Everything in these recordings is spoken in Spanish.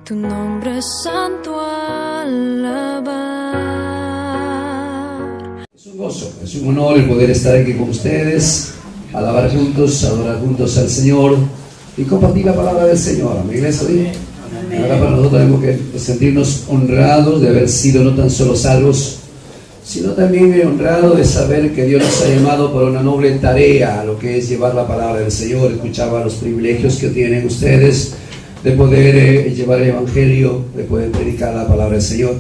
Tu nombre es santo alabar. Es un gozo, es un honor el poder estar aquí con ustedes, alabar juntos, adorar juntos al Señor y compartir la palabra del Señor. Mi iglesia, ¿sí? Ahora para nosotros tenemos que sentirnos honrados de haber sido no tan solo salvos, sino también honrados de saber que Dios nos ha llamado por una noble tarea, lo que es llevar la palabra del Señor. Escuchaba los privilegios que tienen ustedes de poder llevar el Evangelio, de poder predicar la palabra del Señor.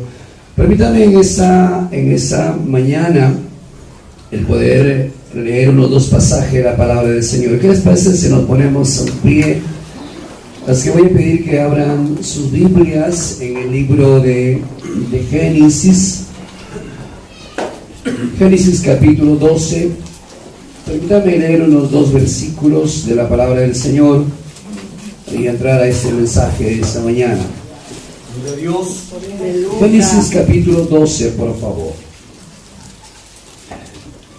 Permítanme en esa mañana el poder leer unos dos pasajes de la palabra del Señor. ¿Qué les parece si nos ponemos en pie? Así que voy a pedir que abran sus Biblias en el libro de Génesis. Génesis capítulo 12. Permítanme leer unos dos versículos de la palabra del Señor y entrar a este mensaje de esta mañana. Génesis capítulo 12, por favor.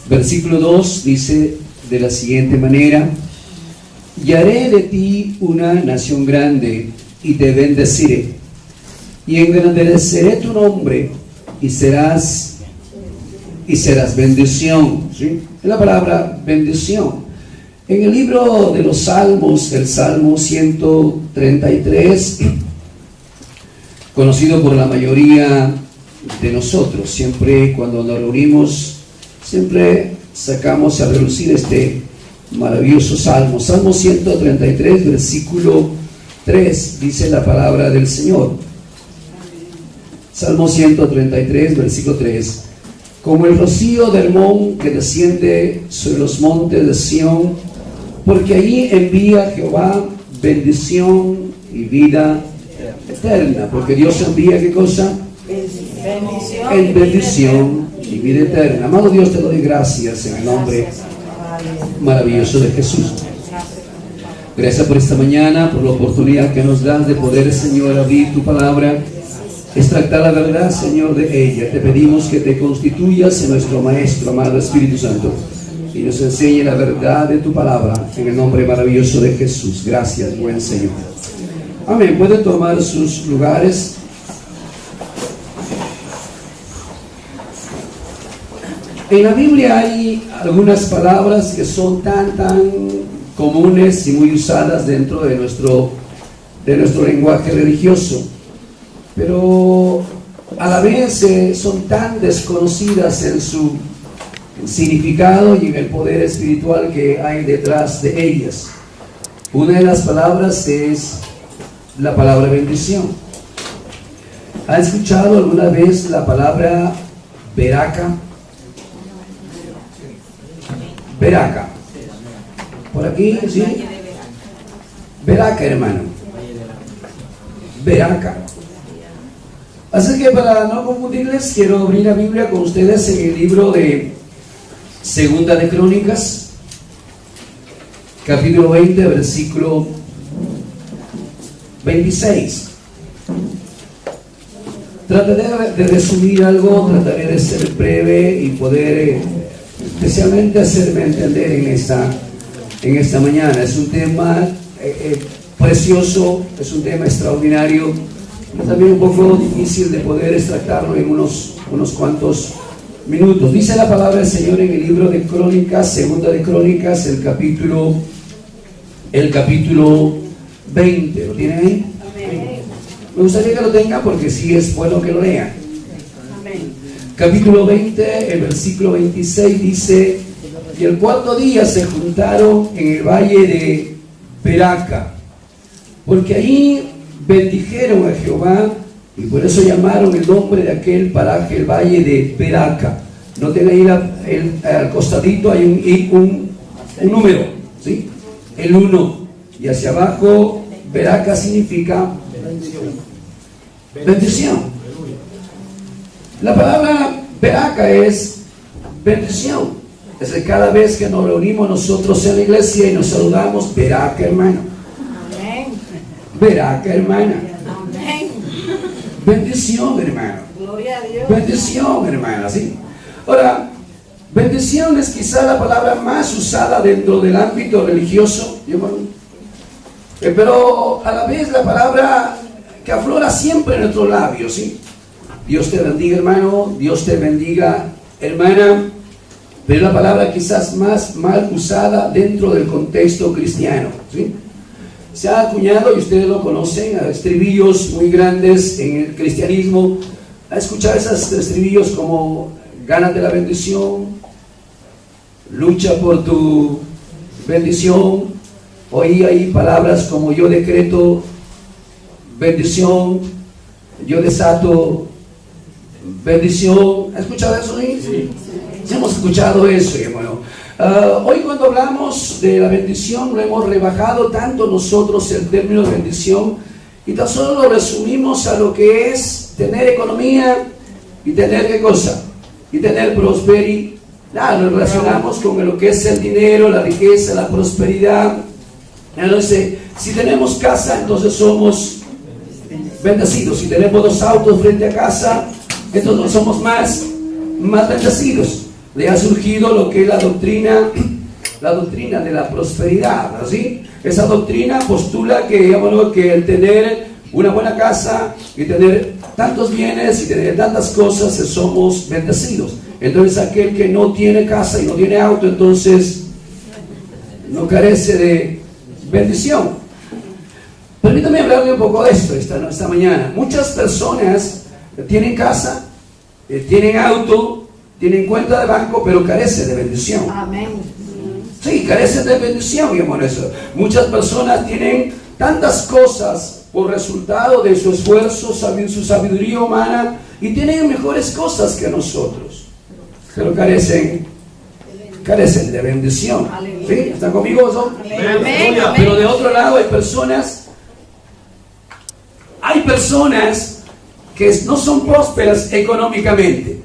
Versículo 2 dice de la siguiente manera: y haré de ti una nación grande, y te bendeciré, y engrandeceré tu nombre, y serás bendición. ¿Sí? Es la palabra bendición. En el libro de los Salmos, el Salmo 133, conocido por la mayoría de nosotros, siempre cuando nos reunimos, siempre sacamos a relucir este maravilloso Salmo. Salmo 133, versículo 3, dice la palabra del Señor. Salmo 133, versículo 3. Como el rocío del Hermón que desciende sobre los montes de Sión, porque allí envía Jehová bendición y vida eterna. Porque Dios envía, ¿qué cosa? Bendición y vida eterna. Amado Dios, te doy gracias en el nombre maravilloso de Jesús. Gracias por esta mañana, por la oportunidad que nos das de poder, Señor, abrir tu palabra, extractar la verdad, Señor, de ella. Te pedimos que te constituyas en nuestro Maestro, amado Espíritu Santo, y nos enseñe la verdad de tu palabra, en el nombre maravilloso de Jesús. Gracias, buen Señor. Amén. Pueden tomar sus lugares. En la Biblia hay algunas palabras que son tan comunes y muy usadas dentro de nuestro lenguaje religioso, pero a la vez son tan desconocidas en su significado y en el poder espiritual que hay detrás de ellas. Una de las palabras es la palabra bendición. ¿Ha escuchado alguna vez la palabra Beraka? Beraka. Por aquí, ¿sí? Beraka, hermano. Beraka. Así que para no confundirles, quiero abrir la Biblia con ustedes en el libro de Segunda de Crónicas, capítulo 20, versículo 26. Trataré de resumir algo, trataré de ser breve y poder especialmente hacerme entender en esta mañana. Es un tema precioso, es un tema extraordinario, también un poco difícil de poder extractarlo en unos cuantos minutos. Dice la palabra del Señor en el libro de Crónicas, Segunda de Crónicas, el capítulo 20. ¿Lo tienen ahí? Amén. Me gustaría que lo tengan porque sí es bueno que lo lean. Amén. Capítulo 20, el versículo 26 dice: y el cuarto día se juntaron en el valle de Beraka, porque ahí bendijeron a Jehová, y por eso llamaron el nombre de aquel paraje el valle de Beraka. Noten ahí al costadito hay un número, ¿sí? El 1, y hacia abajo Beraka significa bendición. La palabra Beraka es bendición. Es que cada vez que nos reunimos nosotros en la iglesia y nos saludamos: Beraka, hermano. Beraka, hermana. Amén. Bendición, hermano. Gloria a Dios. Bendición, hermana, ¿sí? Ahora, bendición es quizá la palabra más usada dentro del ámbito religioso, pero a la vez la palabra que aflora siempre en nuestros labios, ¿sí? Dios te bendiga, hermano, Dios te bendiga, hermana, pero la palabra quizás más mal usada dentro del contexto cristiano, ¿sí? Se ha acuñado, y ustedes lo conocen, a estribillos muy grandes en el cristianismo. ¿Ha escuchado esos estribillos como gánate la bendición, lucha por tu bendición? Oí ahí palabras como yo decreto bendición, yo desato bendición. ¿Ha escuchado eso? Sí. Hemos escuchado eso, hermano. Hoy cuando hablamos de la bendición lo hemos rebajado tanto nosotros el término de bendición y tan solo lo resumimos a lo que es tener economía y tener ¿qué cosa? Y tener prosperidad. Lo relacionamos con lo que es el dinero, la riqueza, la prosperidad. Entonces, si tenemos casa, entonces somos bendecidos. Si tenemos 2 autos frente a casa, entonces somos más bendecidos. Le ha surgido lo que es la doctrina de la prosperidad, ¿sí? Esa doctrina postula que el tener una buena casa y tener tantos bienes y tener tantas cosas, somos bendecidos. Entonces aquel que no tiene casa y no tiene auto, entonces no carece de bendición. Permítame hablarle un poco de esto esta mañana. Muchas personas tienen casa, tienen auto, tienen cuenta de banco, pero carecen de bendición. Amén. Sí, carecen de bendición, mi amor. Eso. Muchas personas tienen tantas cosas por resultado de su esfuerzo, su sabiduría humana, y tienen mejores cosas que nosotros, pero carecen de bendición. ¿Sí? ¿Están conmigo? Amén. Pero de otro lado hay personas que no son prósperas económicamente.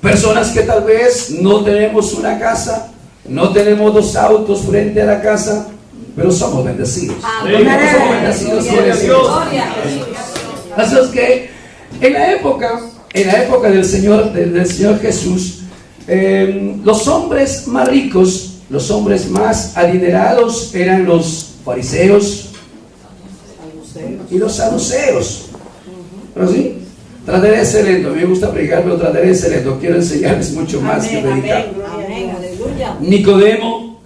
Personas que tal vez no tenemos una casa, no tenemos 2 autos frente a la casa, pero somos bendecidos. Somos bendecidos por Dios. Así es que en la época del Señor Jesús, los hombres más ricos, los hombres más adinerados eran los fariseos y los saduceos. ¿Pero sí? Trataré de ser lento, a mí me gusta predicar, pero trataré de ser lento. Quiero enseñarles mucho más que predicar. Nicodemo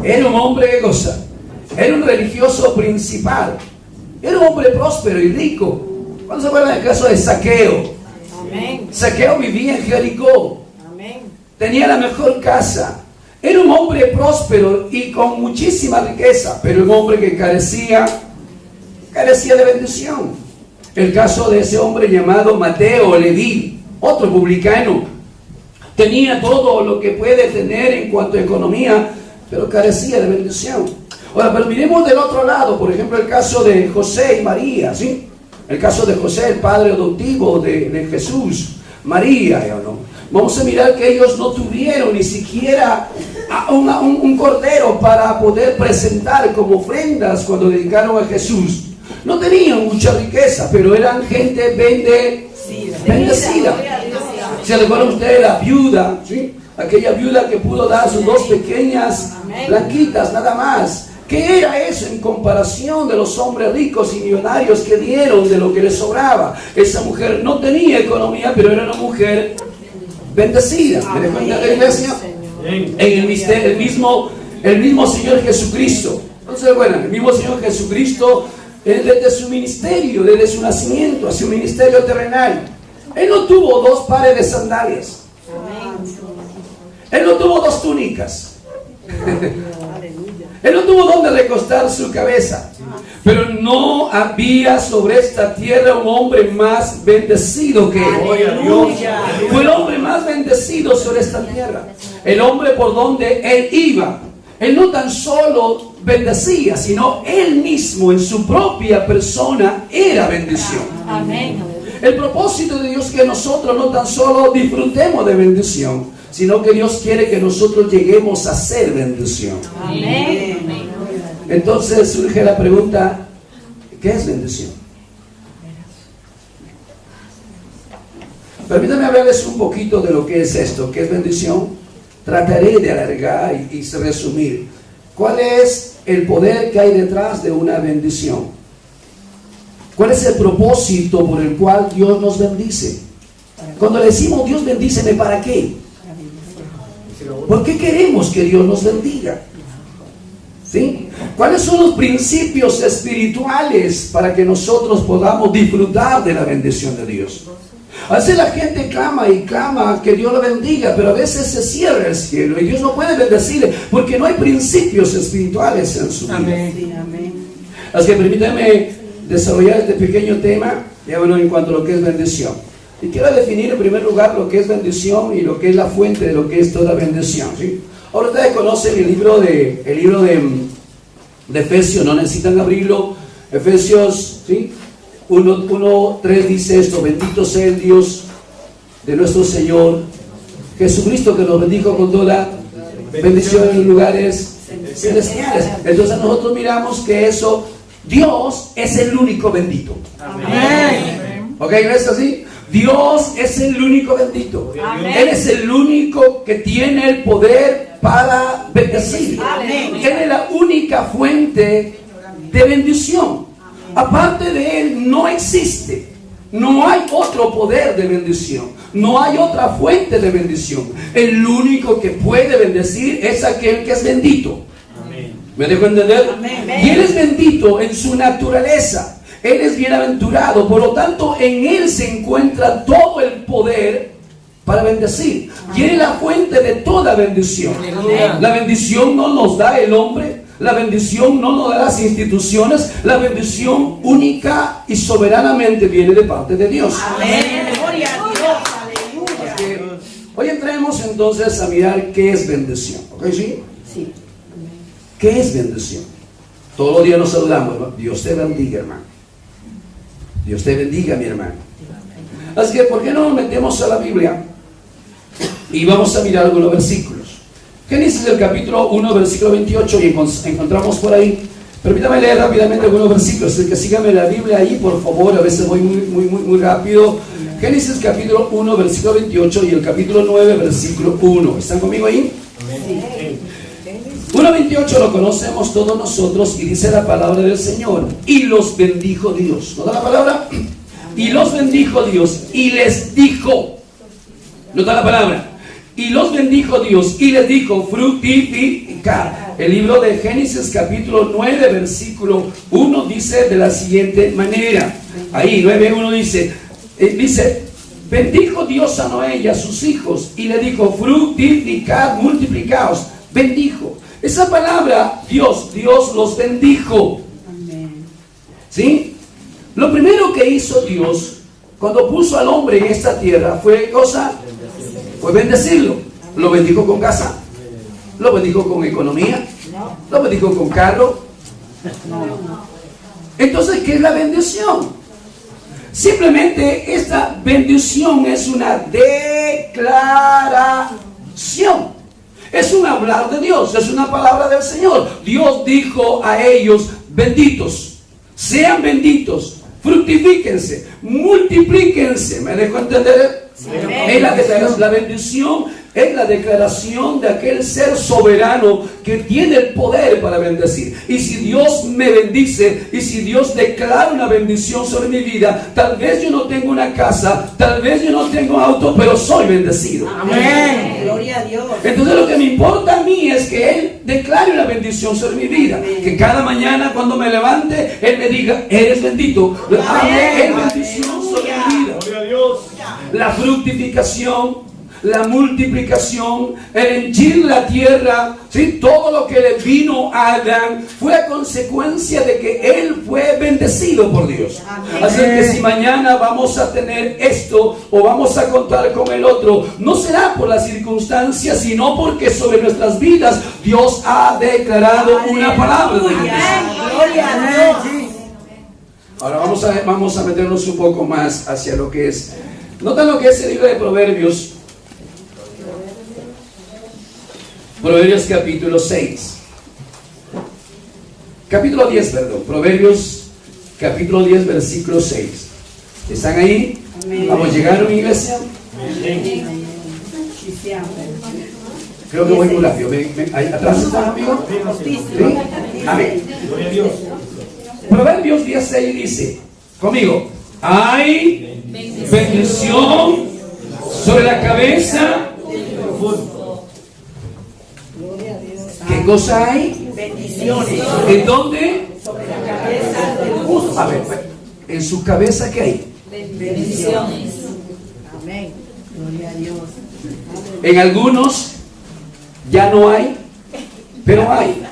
era un hombre que goza, era un religioso principal, era un hombre próspero y rico. ¿Cuándo se acuerdan del caso de Zaqueo? Zaqueo vivía en Jericó, tenía la mejor casa, era un hombre próspero y con muchísima riqueza, pero un hombre que carecía de bendición. El caso de ese hombre llamado Mateo, Leví, otro publicano, tenía todo lo que puede tener en cuanto a economía, pero carecía de bendición. Ahora, pero miremos del otro lado, por ejemplo, el caso de José y María, ¿sí? El caso de José, el padre adoptivo de Jesús, María, ¿no? Vamos a mirar que ellos no tuvieron ni siquiera un cordero para poder presentar como ofrendas cuando dedicaron a Jesús. No tenían mucha riqueza, pero eran gente bendecida. ¿Se recuerdan ustedes la viuda? ¿Sí? Aquella viuda que pudo dar sus 2 pequeñas blanquitas, nada más. ¿Qué era eso en comparación de los hombres ricos y millonarios que dieron de lo que les sobraba? Esa mujer no tenía economía, pero era una mujer bendecida. ¿Me dejó entender, iglesia? En el mismo Señor Jesucristo. Entonces, bueno, el mismo Señor Jesucristo, desde su ministerio, desde su nacimiento, hacia un ministerio terrenal, Él no tuvo 2 pares de sandalias. Él no tuvo 2 túnicas. Él no tuvo donde recostar su cabeza. Pero no había sobre esta tierra un hombre más bendecido que Él. Fue el hombre más bendecido sobre esta tierra. El hombre por donde Él iba, Él no tan solo bendecía, sino Él mismo en su propia persona era bendición. El propósito de Dios es que nosotros no tan solo disfrutemos de bendición, sino que Dios quiere que nosotros lleguemos a ser bendición. Entonces surge la pregunta, ¿qué es bendición? Permítanme hablarles un poquito de lo que es esto, ¿qué es bendición? Trataré de alargar y resumir. ¿Cuál es el poder que hay detrás de una bendición? ¿Cuál es el propósito por el cual Dios nos bendice? Cuando le decimos Dios bendíceme, ¿para qué? ¿Por qué queremos que Dios nos bendiga? ¿Sí? ¿Cuáles son los principios espirituales para que nosotros podamos disfrutar de la bendición de Dios? A veces la gente clama y clama que Dios lo bendiga, pero a veces se cierra el cielo y Dios no puede bendecirle porque no hay principios espirituales en su vida. Amén. Así que permítanme desarrollar este pequeño tema en cuanto a lo que es bendición. Y quiero definir en primer lugar lo que es bendición y lo que es la fuente de lo que es toda bendición, ¿sí? Ahora ustedes conocen el libro de Efesios, no necesitan abrirlo. Efesios, ¿sí? 1:3 dice esto: bendito sea el Dios de nuestro Señor Jesucristo, que nos bendijo con toda bendición en los lugares celestiales. Entonces nosotros miramos que eso, Dios es el único bendito. Amén. ¿Ok? ¿No es así? Dios es el único bendito. Amén. Él es el único que tiene el poder para bendecir. Amén. Él es la única fuente de bendición. Aparte de Él no existe. No hay otro poder de bendición. No hay otra fuente de bendición. El único que puede bendecir es aquel que es bendito. Amén. ¿Me dejo entender? Amén. Y Él es bendito en su naturaleza. Él es bienaventurado, por lo tanto en Él se encuentra todo el poder para bendecir. Y Él es la fuente de toda bendición. La bendición no nos da el hombre, la bendición no nos da las instituciones, la bendición única y soberanamente viene de parte de Dios. Amén. Gloria a Dios. Aleluya. Así que hoy entremos entonces a mirar qué es bendición. ¿Ok? ¿Sí? Sí. ¿Qué es bendición? Todos los días nos saludamos, hermano. Dios te bendiga, hermano. Dios te bendiga, mi hermano. Así que, ¿por qué no nos metemos a la Biblia? Y vamos a mirar algunos versículos. Génesis, el capítulo 1, versículo 28, y encontramos por ahí. Permítame leer rápidamente algunos versículos. El que sígame la Biblia ahí, por favor. A veces voy muy rápido. Génesis, capítulo 1, versículo 28, y el capítulo 9, versículo 1. ¿Están conmigo ahí? Amén. 1:28 lo conocemos todos nosotros, y dice la palabra del Señor: y los bendijo Dios. ¿Nota la palabra? Y los bendijo Dios y les dijo. ¿Nota la palabra? Y los bendijo Dios y les dijo: fructificar. El libro de Génesis capítulo 9 versículo 1 dice de la siguiente manera. Ahí 9:1 dice: bendijo Dios a Noé y a sus hijos y le dijo: fructificad, multiplicaos. Bendijo. Esa palabra, Dios los bendijo. ¿Sí? Lo primero que hizo Dios cuando puso al hombre en esta tierra fue bendecirlo. Lo bendijo con casa, lo bendijo con economía, lo bendijo con carro. Entonces, ¿qué es la bendición? Simplemente esta bendición es una declaración. Es un hablar de Dios, es una palabra del Señor. Dios dijo a ellos: benditos, sean benditos, fructifíquense, multiplíquense. ¿Me dejo entender? Es la bendición es la declaración de aquel ser soberano que tiene el poder para bendecir. Y si Dios me bendice, y si Dios declara una bendición sobre mi vida, tal vez yo no tengo una casa, tal vez yo no tengo auto, pero soy bendecido. Amén. Gloria a Dios. Entonces lo que me importa a mí es que Él declare una bendición sobre mi vida. Que cada mañana cuando me levante, Él me diga: eres bendito. Amén. Bendición sobre mi vida. Gloria a Dios. La fructificación, la multiplicación, el henchir la tierra, ¿sí? Todo lo que le vino a Adán fue a consecuencia de que él fue bendecido por Dios. Amén. Así que si mañana vamos a tener esto o vamos a contar con el otro, no será por las circunstancias, sino porque sobre nuestras vidas Dios ha declarado una palabra de bendición. Gloria a Dios. Ahora vamos a meternos un poco más hacia lo que es. Notan lo que es el libro de Proverbios. Proverbios capítulo 6. Capítulo 10, perdón. Proverbios capítulo 10, versículo 6. ¿Están ahí? Amén. ¿Vamos, llegaron, iglesia? Creo que voy muy rápido. ¿Ahí atrás están, amigo? ¿Sí? Amén. Gloria a Dios. Proverbios 10:6 dice: Conmigo. Hay bendición sobre la cabeza. ¿Qué cosa hay? Bendiciones. ¿En dónde? Sobre la cabeza del justo. A ver, ¿en su cabeza qué hay? Bendiciones. Amén. Gloria a Dios. En algunos ya no hay, pero hay.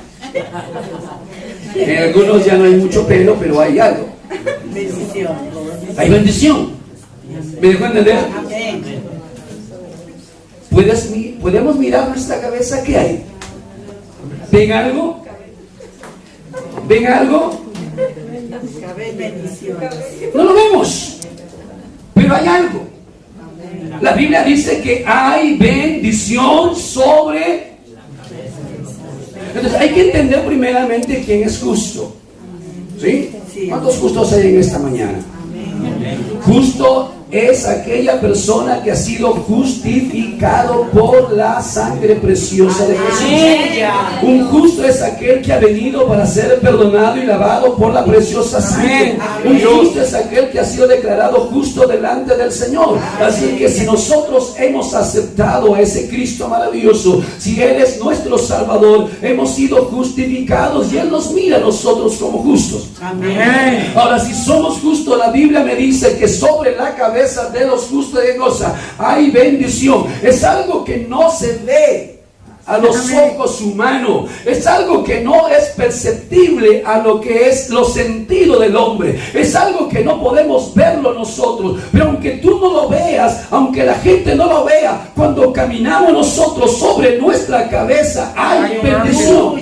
En algunos ya no hay mucho pelo, pero hay algo. Bendiciones. Hay bendición. ¿Me dejó entender? Amén. ¿Podemos mirar nuestra cabeza? ¿Qué hay? ¿Ven algo? ¿Ven algo? Bendiciones. No lo vemos, pero hay algo. La Biblia dice que hay bendición sobre. Entonces hay que entender primeramente quién es justo. ¿Sí? ¿Cuántos justos hay en esta mañana? Justo es aquella persona que ha sido justificado por la sangre preciosa de Jesús. Un justo es aquel que ha venido para ser perdonado y lavado por la preciosa sangre. Un justo es aquel que ha sido declarado justo delante del Señor. Así que si nosotros hemos aceptado a ese Cristo maravilloso, si Él es nuestro Salvador, hemos sido justificados y Él nos mira a nosotros como justos. Amén. Ahora, si somos justos, la Biblia me dice que sobre la cabeza de los justos de goza hay bendición. Es algo que no se ve a los ojos humanos, es algo que no es perceptible a lo que es los sentidos del hombre, es algo que no podemos verlo nosotros, pero aunque tú no lo veas, aunque la gente no lo vea, cuando caminamos nosotros sobre nuestra cabeza hay bendición.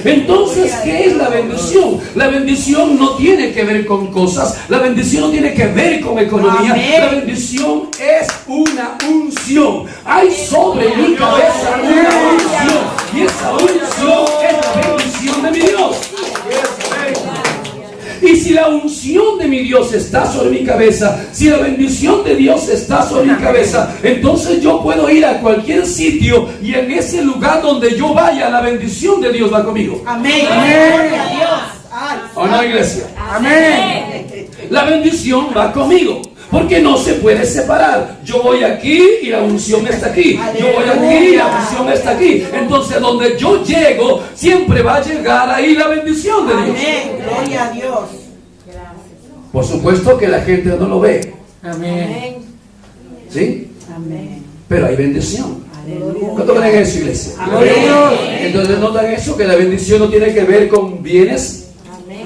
Entonces, ¿qué es la bendición? La bendición no tiene que ver con cosas, la bendición no tiene que ver con economía. La bendición es una unción. Hay sobre mi cabeza una unción, y esa unción es la bendición de mi Dios. Y si la unción de mi Dios está sobre mi cabeza, si la bendición de Dios está sobre mi cabeza, entonces yo puedo ir a cualquier sitio y en ese lugar donde yo vaya, la bendición de Dios va conmigo. Amén. Gloria a Dios. ¿O no, iglesia? Amén. La bendición va conmigo, porque no se puede separar. Yo voy aquí y la unción está aquí. Yo voy aquí y la unción está aquí. Entonces, donde yo llego, siempre va a llegar ahí la bendición de Dios. Amén. Gloria a Dios. Por supuesto que la gente no lo ve. Amén. ¿Sí? Amén. Pero hay bendición. Aleluya. ¿Cuánto creen eso, iglesia? Amén. Entonces, ¿notan eso? Que la bendición no tiene que ver con bienes.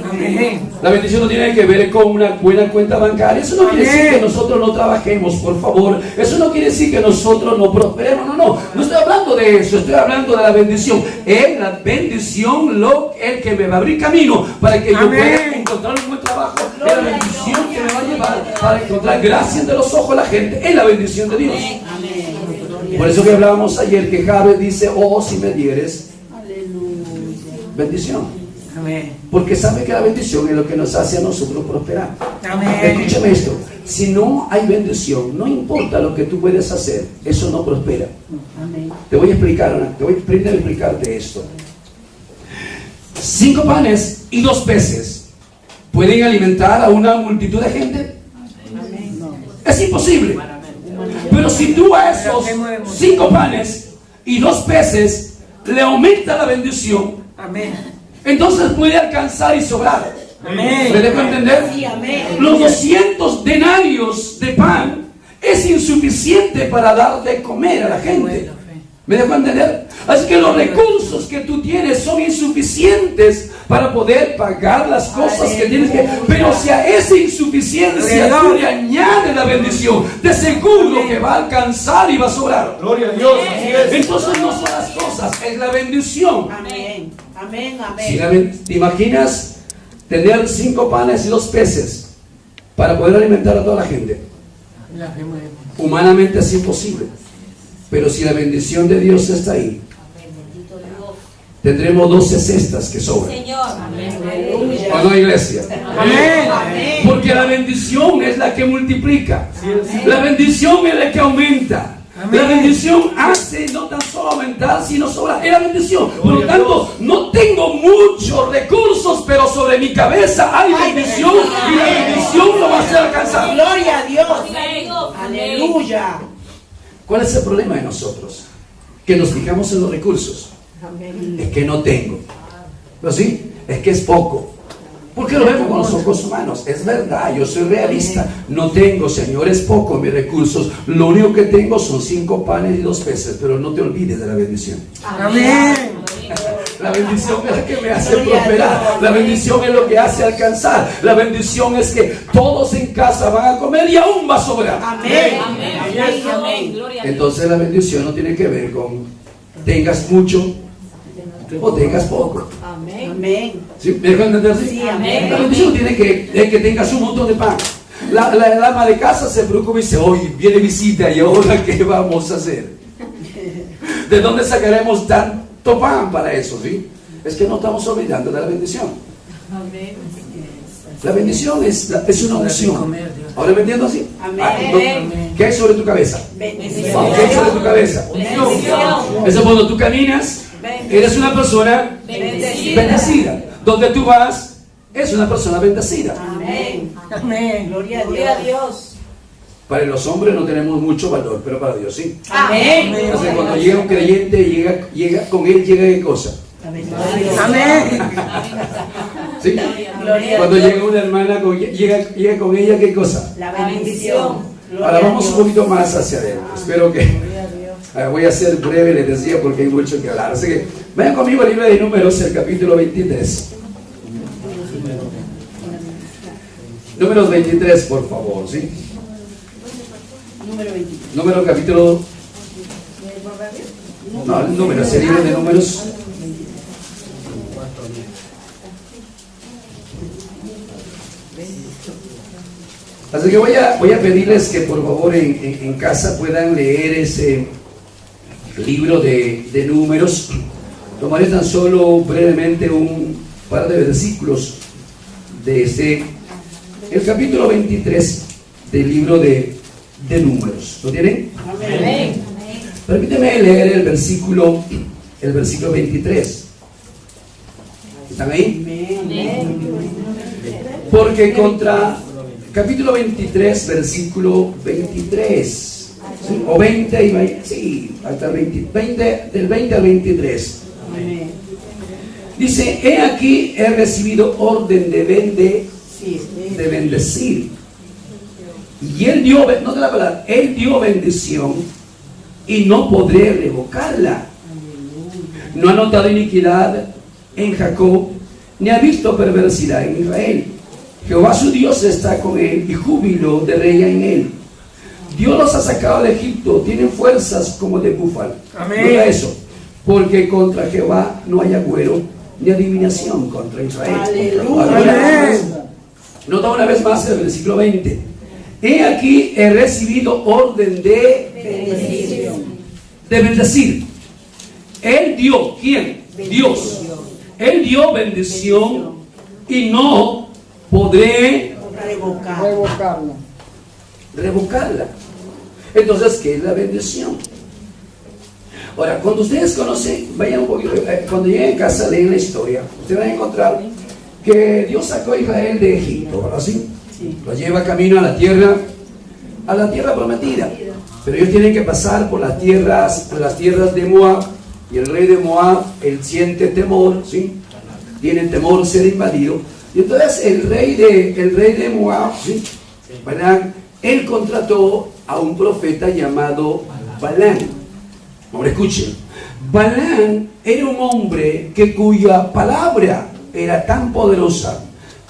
Amén. La bendición no tiene que ver con una buena cuenta bancaria. Eso no quiere decir que nosotros no trabajemos, por favor. Eso no quiere decir que nosotros no prosperemos. No estoy hablando de eso. Estoy hablando de la bendición. Es la bendición el que me va a abrir camino para que yo pueda encontrar un buen trabajo. Es la bendición que me va a llevar para encontrar gracia ante los ojos de la gente. Es la bendición de Dios. Por eso que hablábamos ayer que Jabez dice: oh, si me dieres bendición. Porque sabe que la bendición es lo que nos hace a nosotros prosperar. Escúchame esto: si no hay bendición, no importa lo que tú puedes hacer, eso no prospera. Te voy a explicar, te voy a explicarte esto. 5 panes y 2 peces pueden alimentar a una multitud de gente. Es imposible. Pero si tú a esos 5 panes y 2 peces le aumenta la bendición, entonces puede alcanzar y sobrar. ¿Me dejo entender? Sí, amén. Los 200 denarios de pan es insuficiente para dar de comer a la gente. ¿Me dejo entender? Así que los recursos que tú tienes son insuficientes para poder pagar las cosas que tienes que. Pero si a esa insuficiencia tú le añades la bendición, de seguro que va a alcanzar y va a sobrar. Gloria a Dios. Entonces no son las cosas, es la bendición. Amén. Amén. Si Amén. ¿te imaginas tener 5 panes y 2 peces para poder alimentar a toda la gente? Humanamente es imposible. Pero si la bendición de Dios está ahí, tendremos 12 cestas que sobran. ¿O no, iglesia? Amén. Porque la bendición es la que multiplica. La bendición es la que aumenta. La bendición hace no tan solo aumentar, sino sobrar. Es la bendición. Por lo tanto, no tengo muchos recursos, pero sobre mi cabeza hay bendición. Y la Aleluya. ¿Cuál es el problema de nosotros? Que nos fijamos en los recursos. Es que no tengo. ¿No sí? Es que es poco. Porque lo vemos con los ojos humanos. Es verdad, yo soy realista. No tengo, Señor, es poco mis recursos. Lo único que tengo son 5 panes y 2 peces. Pero no te olvides de la bendición. Amén. La bendición es la que me hace prosperar. La bendición es lo que hace alcanzar. La bendición es que todos en casa van a comer y aún va a sobrar. Amén. Amén. Entonces la bendición no tiene que ver con tengas mucho o tengas poco. Amén. ¿Sí? ¿Me dejan entender? Sí, amén. La bendición tiene que tengas un montón de pan. La ama de casa se preocupa y dice, hoy viene visita y ahora ¿qué vamos a hacer? ¿De dónde sacaremos tanto pan para eso? ¿Sí? Es que no estamos olvidando de la bendición. La bendición es una unción. ¿Ahora me entiendo así? Amén. ¿Qué hay sobre tu cabeza? Bendición. ¿Qué hay sobre tu cabeza? Eso es cuando tú caminas, eres una persona bendecida. Donde tú vas, es una persona bendecida. Amén. Amén. Gloria a Gloria a Dios. Dios. Para los hombres no tenemos mucho valor, pero para Dios sí. Amén. Entonces cuando llega un creyente, llega con él, llega qué cosa. La bendición de Dios. Amén. ¿Sí? Gloria a Cuando Dios. llega una hermana, llega con ella qué cosa. La bendición. Gloria Ahora a vamos un Dios. poquito más hacia adentro. Espero que... voy a ser breve, les decía, porque hay mucho que hablar. Así que vayan conmigo al libro de Números, el capítulo 23. Números 23, por favor, ¿sí? Número 23. Número capítulo... No, el número, es el libro de Números. Así que voy a pedirles que por favor en casa puedan leer ese libro de Números. Tomaré tan solo brevemente un par de versículos de el capítulo 23 del libro de Números. ¿Lo tienen? Amén. Permíteme leer el versículo 23. ¿Están ahí? Amén. Porque capítulo 23, versículo 23, ¿sí? O 20 y 20, sí, hasta el 20, del 20 al 23. Amén. Dice, he aquí he recibido orden de Sí. bendecir. Y él dio, no te la palabra, él dio bendición y no podré revocarla. No ha notado iniquidad en Jacob, ni ha visto perversidad en Israel. Jehová su Dios está con él y júbilo de rey en él. Dios los ha sacado de Egipto, tienen fuerzas como de búfalo. Amén. Mira eso, porque contra Jehová no hay agüero ni adivinación contra Israel. Aleluya. Nota una vez más el versículo 20. He aquí he recibido orden de bendecir. Él dio, ¿quién? Dios. Él dio bendición y no podré revocarla. Entonces, ¿qué es la bendición? Ahora, cuando ustedes conocen, vayan un poquito, cuando lleguen a casa, leen la historia, ustedes van a encontrar que Dios sacó a Israel de Egipto, ¿verdad? ¿Sí? Lo lleva camino a la tierra prometida. Pero ellos tienen que pasar por las tierras de Moab, y el rey de Moab, él siente temor, ¿sí? Tiene temor ser invadido. Y entonces el rey de Moab, ¿sí? Balaam, él contrató a un profeta llamado Balaam. Ahora escuchen, Balaam era un hombre cuya palabra era tan poderosa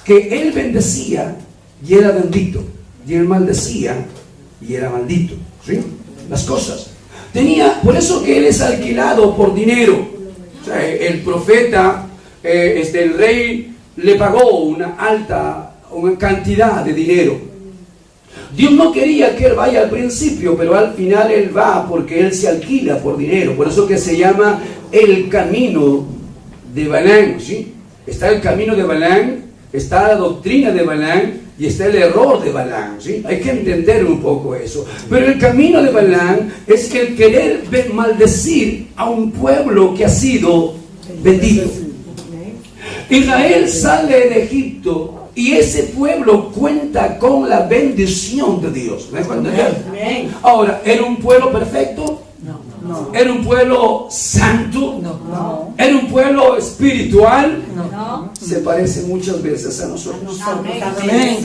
que él bendecía y era bendito, y él maldecía y era maldito, ¿sí? Las cosas. Por eso que él es alquilado por dinero. O sea, el profeta, el rey le pagó una cantidad de dinero. Dios no quería que él vaya al principio, pero al final él va porque él se alquila por dinero. Por eso que se llama el camino de Balaam, ¿sí? Está el camino de Balaam, está la doctrina de Balaam y está el error de Balaam, ¿sí? Hay que entender un poco eso. Pero el camino de Balaam es el querer maldecir a un pueblo que ha sido bendito. Israel sale de Egipto y ese pueblo cuenta con la bendición de Dios. ¿Me acuerdo? Amén. Ahora, ¿era un pueblo perfecto? No. ¿Era un pueblo santo? No. ¿Era un pueblo espiritual? No. Se parece muchas veces a nosotros. Amén. Amén.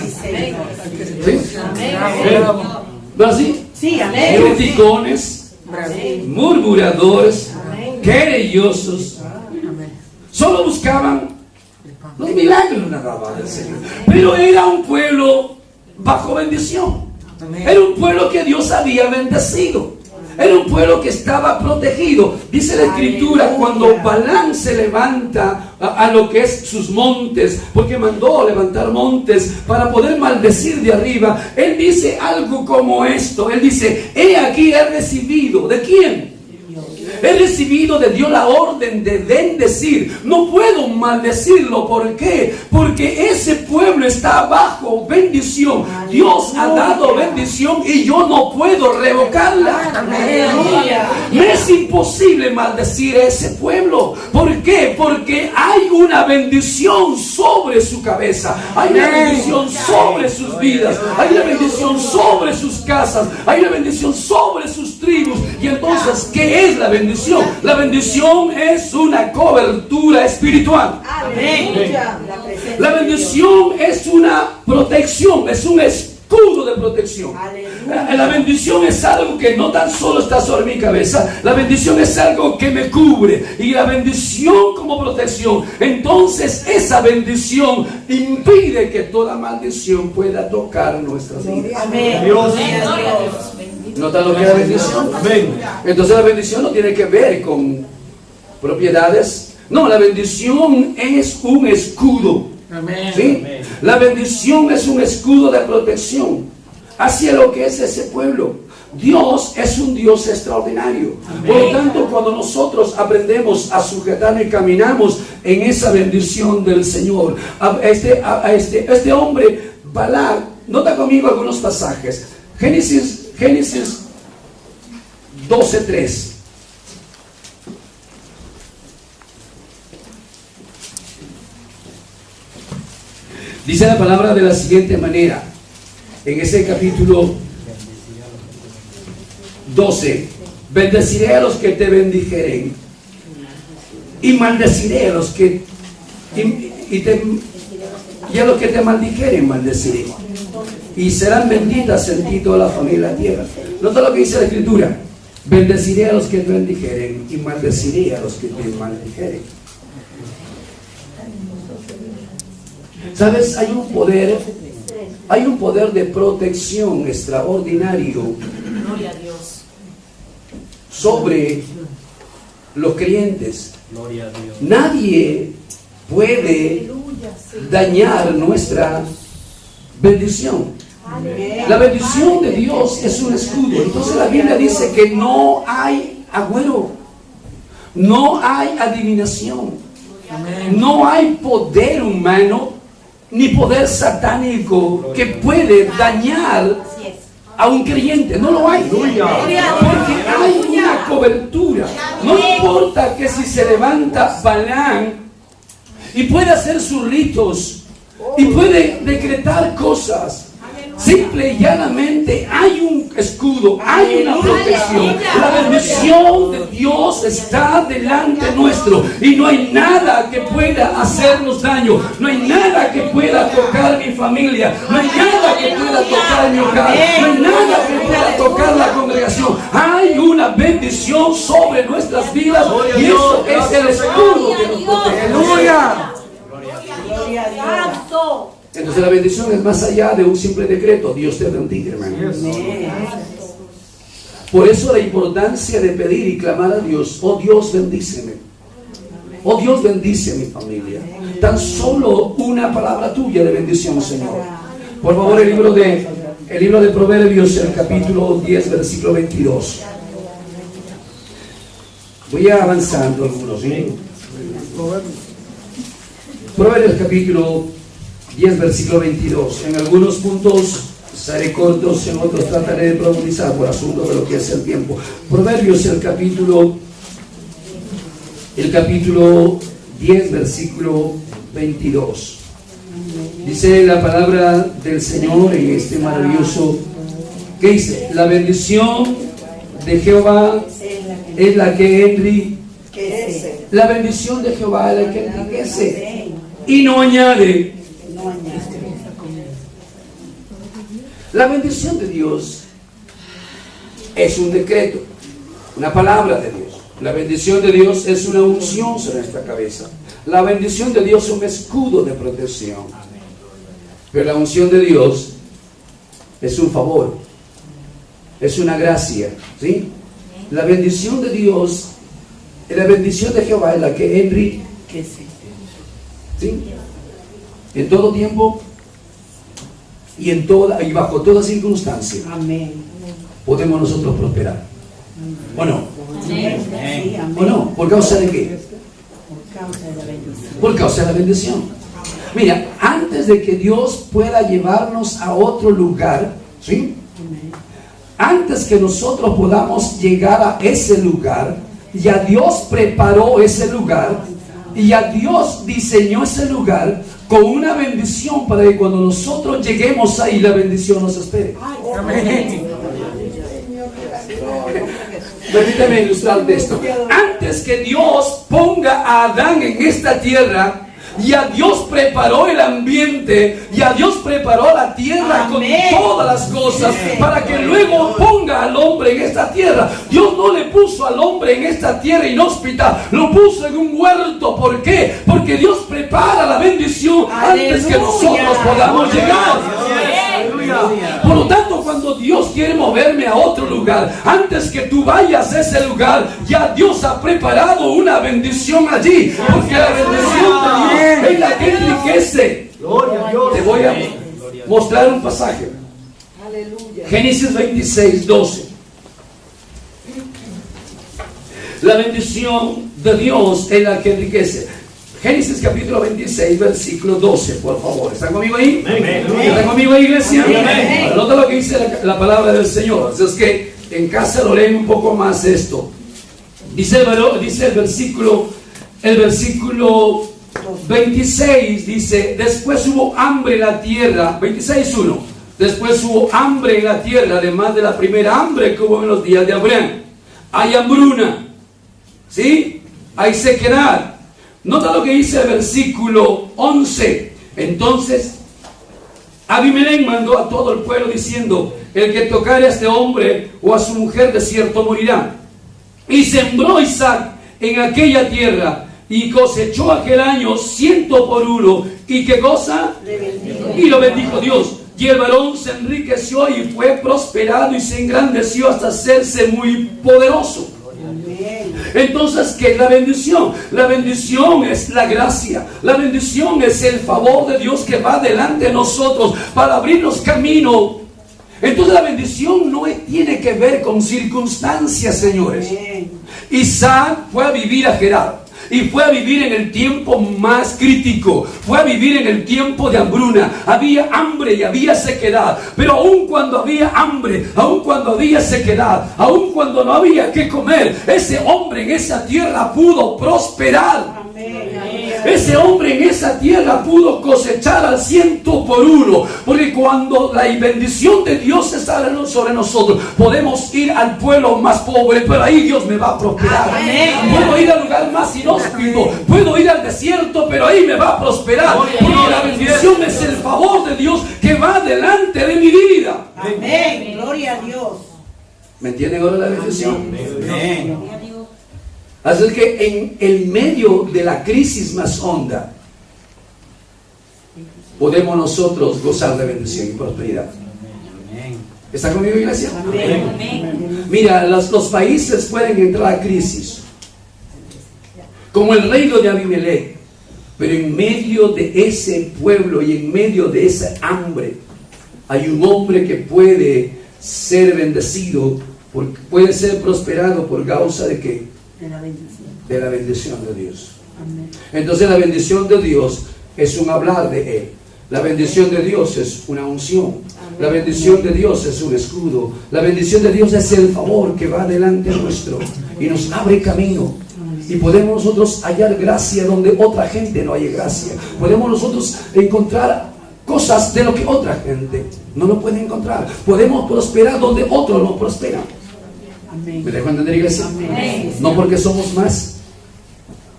¿Sí? Amén. ¿No así? Sí, amén. Criticones, murmuradores, querellosos. Solo buscaban los milagros nada más del Señor. Pero era un pueblo bajo bendición. Era un pueblo que Dios había bendecido. Era un pueblo que estaba protegido. Dice la Escritura, cuando Balaam se levanta a lo que es sus montes, porque mandó levantar montes para poder maldecir de arriba, él dice algo como esto. Él dice, he aquí he recibido. ¿De quién? He recibido de Dios la orden de bendecir. No puedo maldecirlo. ¿Por qué? Porque ese pueblo está bajo bendición. Dios ha dado bendición y yo no puedo revocarla. Me es imposible maldecir a ese pueblo. ¿Por qué? Porque hay una bendición sobre su cabeza. Hay una bendición sobre sus vidas. Hay una bendición sobre sus casas. Hay una bendición sobre sus tribus. Y entonces, ¿qué es la bendición? La bendición es una cobertura espiritual. La bendición es una protección, es un escudo de protección. La bendición es algo que no tan solo está sobre mi cabeza, la bendición es algo que me cubre, y la bendición como protección. Entonces esa bendición impide que toda maldición pueda tocar nuestras vidas. ¿Nota lo que es la bendición? Entonces la bendición no tiene que ver con propiedades. No, la bendición es un escudo. ¿Sí? La bendición es un escudo de protección hacia lo que es ese pueblo. Dios es un Dios extraordinario. Por lo tanto, cuando nosotros aprendemos a sujetarnos y caminamos en esa bendición del Señor, este hombre, Balac, nota conmigo algunos Génesis 12:3. Dice la palabra de la siguiente manera, en ese capítulo 12: bendeciré a los que te bendijeren, y maldeciré a los que y a los que te maldijeren maldeciré, y serán benditas en ti toda la familia de la tierra. Nota lo que dice la Escritura: bendeciré a los que te bendijeren y maldeciré a los que te maldijeren. ¿Sabes? Hay un poder de protección extraordinario sobre los creyentes. Nadie puede dañar nuestra bendición. La bendición de Dios es un escudo. Entonces la Biblia dice que no hay agüero, no hay adivinación, no hay poder humano ni poder satánico que puede dañar a un creyente. No lo hay, porque hay una cobertura. No importa que si se levanta Balaam y puede hacer sus ritos y puede decretar cosas, simple y llanamente hay un escudo, hay una protección. La bendición de Dios está delante nuestro y no hay nada que pueda hacernos daño. No hay nada que pueda tocar mi familia, no hay nada que pueda tocar mi hogar, no hay nada que pueda tocar la congregación. Hay una bendición sobre nuestras vidas y eso es el escudo que nos protege. ¡Aleluya! Entonces la bendición es más allá de un simple decreto. Dios te bendiga, hermano. Por eso la importancia de pedir y clamar a Dios: oh Dios, bendíceme. Oh Dios, bendice a mi familia. Tan solo una palabra tuya de bendición, Señor. Por favor, el libro de Proverbios, el capítulo 10, versículo 22. Voy avanzando algunos, ¿sí? Proverbios capítulo 10, versículo 22. En algunos puntos seré cortos, en otros trataré de profundizar por asunto de lo que es el tiempo. Proverbios, el capítulo 10, versículo 22. Dice la palabra del Señor en este maravilloso, ¿qué dice? La bendición de Jehová es la que enriquece. La bendición de Jehová es la que enriquece y no añade. La bendición de Dios es un decreto, una palabra de Dios. La bendición de Dios es una unción sobre nuestra cabeza. La bendición de Dios es un escudo de protección. Pero la unción de Dios es un favor, es una gracia, ¿sí? La bendición de Dios, la bendición de Jehová es la que enriquece, ¿sí? En todo tiempo y y bajo toda circunstancia. Amén. Podemos nosotros prosperar. ¿O no? Amén. ¿O no? ¿Por causa de qué? Por causa de la bendición. Por causa de la bendición. Mira, antes de que Dios pueda llevarnos a otro lugar, ¿sí? Antes que nosotros podamos llegar a ese lugar, ya Dios preparó ese lugar y ya Dios diseñó ese lugar con una bendición para que cuando nosotros lleguemos ahí, la bendición nos espere. Permítame ilustrar esto. Antes que Dios ponga a Adán en esta tierra, ya Dios preparó el ambiente, ya Dios preparó la tierra. Amén. Con todas las cosas para que luego ponga al hombre en esta tierra. Dios no le puso al hombre en esta tierra inhóspita, lo puso en un huerto. ¿Por qué? Porque Dios prepara la bendición antes que nosotros podamos llegar. Por lo tanto, cuando Dios quiere moverme a otro lugar, antes que tú vayas a ese lugar, ya Dios ha preparado una bendición allí, porque la bendición de Dios es la que enriquece. Te voy a mostrar un pasaje. Génesis 26, 12. La bendición de Dios es la que enriquece. Génesis capítulo 26, versículo 12, por favor. ¿Están conmigo ahí? ¿Están conmigo ahí, iglesia? Anota lo que dice la palabra del Señor. Así es que en casa lo leen un poco más esto. Dice el versículo 26, dice, después hubo hambre en la tierra. 26:1. Después hubo hambre en la tierra, además de la primera hambre que hubo en los días de Abraham. Hay hambruna, ¿sí? Hay sequedad. Nota lo que dice el versículo 11. Entonces Abimelech mandó a todo el pueblo diciendo: el que tocare a este hombre o a su mujer de cierto morirá. Y sembró Isaac en aquella tierra y cosechó aquel año 100 por 1. ¿Y qué cosa? Y lo bendijo Dios. Y el varón se enriqueció y fue prosperado y se engrandeció hasta hacerse muy poderoso. Entonces, ¿qué es la bendición? La bendición es la gracia. La bendición es el favor de Dios que va delante de nosotros para abrirnos camino. Entonces la bendición no tiene que ver con circunstancias, señores. Isaac fue a vivir a Gerar. Y fue a vivir en el tiempo más crítico. Fue a vivir en el tiempo de hambruna. Había hambre y había sequedad. Pero aun cuando había hambre, aun cuando había sequedad, aun cuando no había que comer, ese hombre en esa tierra pudo prosperar. Ese hombre en esa tierra pudo cosechar al 100 por 1. Porque cuando la bendición de Dios está sobre nosotros, podemos ir al pueblo más pobre, pero ahí Dios me va a prosperar. Puedo ir al lugar más inhóspito, puedo ir al desierto, pero ahí me va a prosperar. Porque la bendición es el favor de Dios que va delante de mi vida. Amén. Gloria a Dios. ¿Me entienden ahora la bendición? Amén. Así es que en el medio de la crisis más honda, podemos nosotros gozar de bendición y prosperidad. ¿Está conmigo, iglesia? Amén. Mira, los países pueden entrar a crisis, como el reino de Abimelech, pero en medio de ese pueblo y en medio de esa hambre, hay un hombre que puede ser bendecido, puede ser prosperado por causa de ¿qué? De la bendición de Dios. Amén. Entonces la bendición de Dios es un hablar de Él. La bendición de Dios es una unción. Amén. La bendición de Dios es un escudo. La bendición de Dios es el favor que va delante nuestro y nos abre camino. Y podemos nosotros hallar gracia donde otra gente no haya gracia. Podemos nosotros encontrar cosas de lo que otra gente no lo puede encontrar. Podemos prosperar donde otros no prosperan. Amén. ¿Me dejo entender, iglesia? Amén. No porque somos más,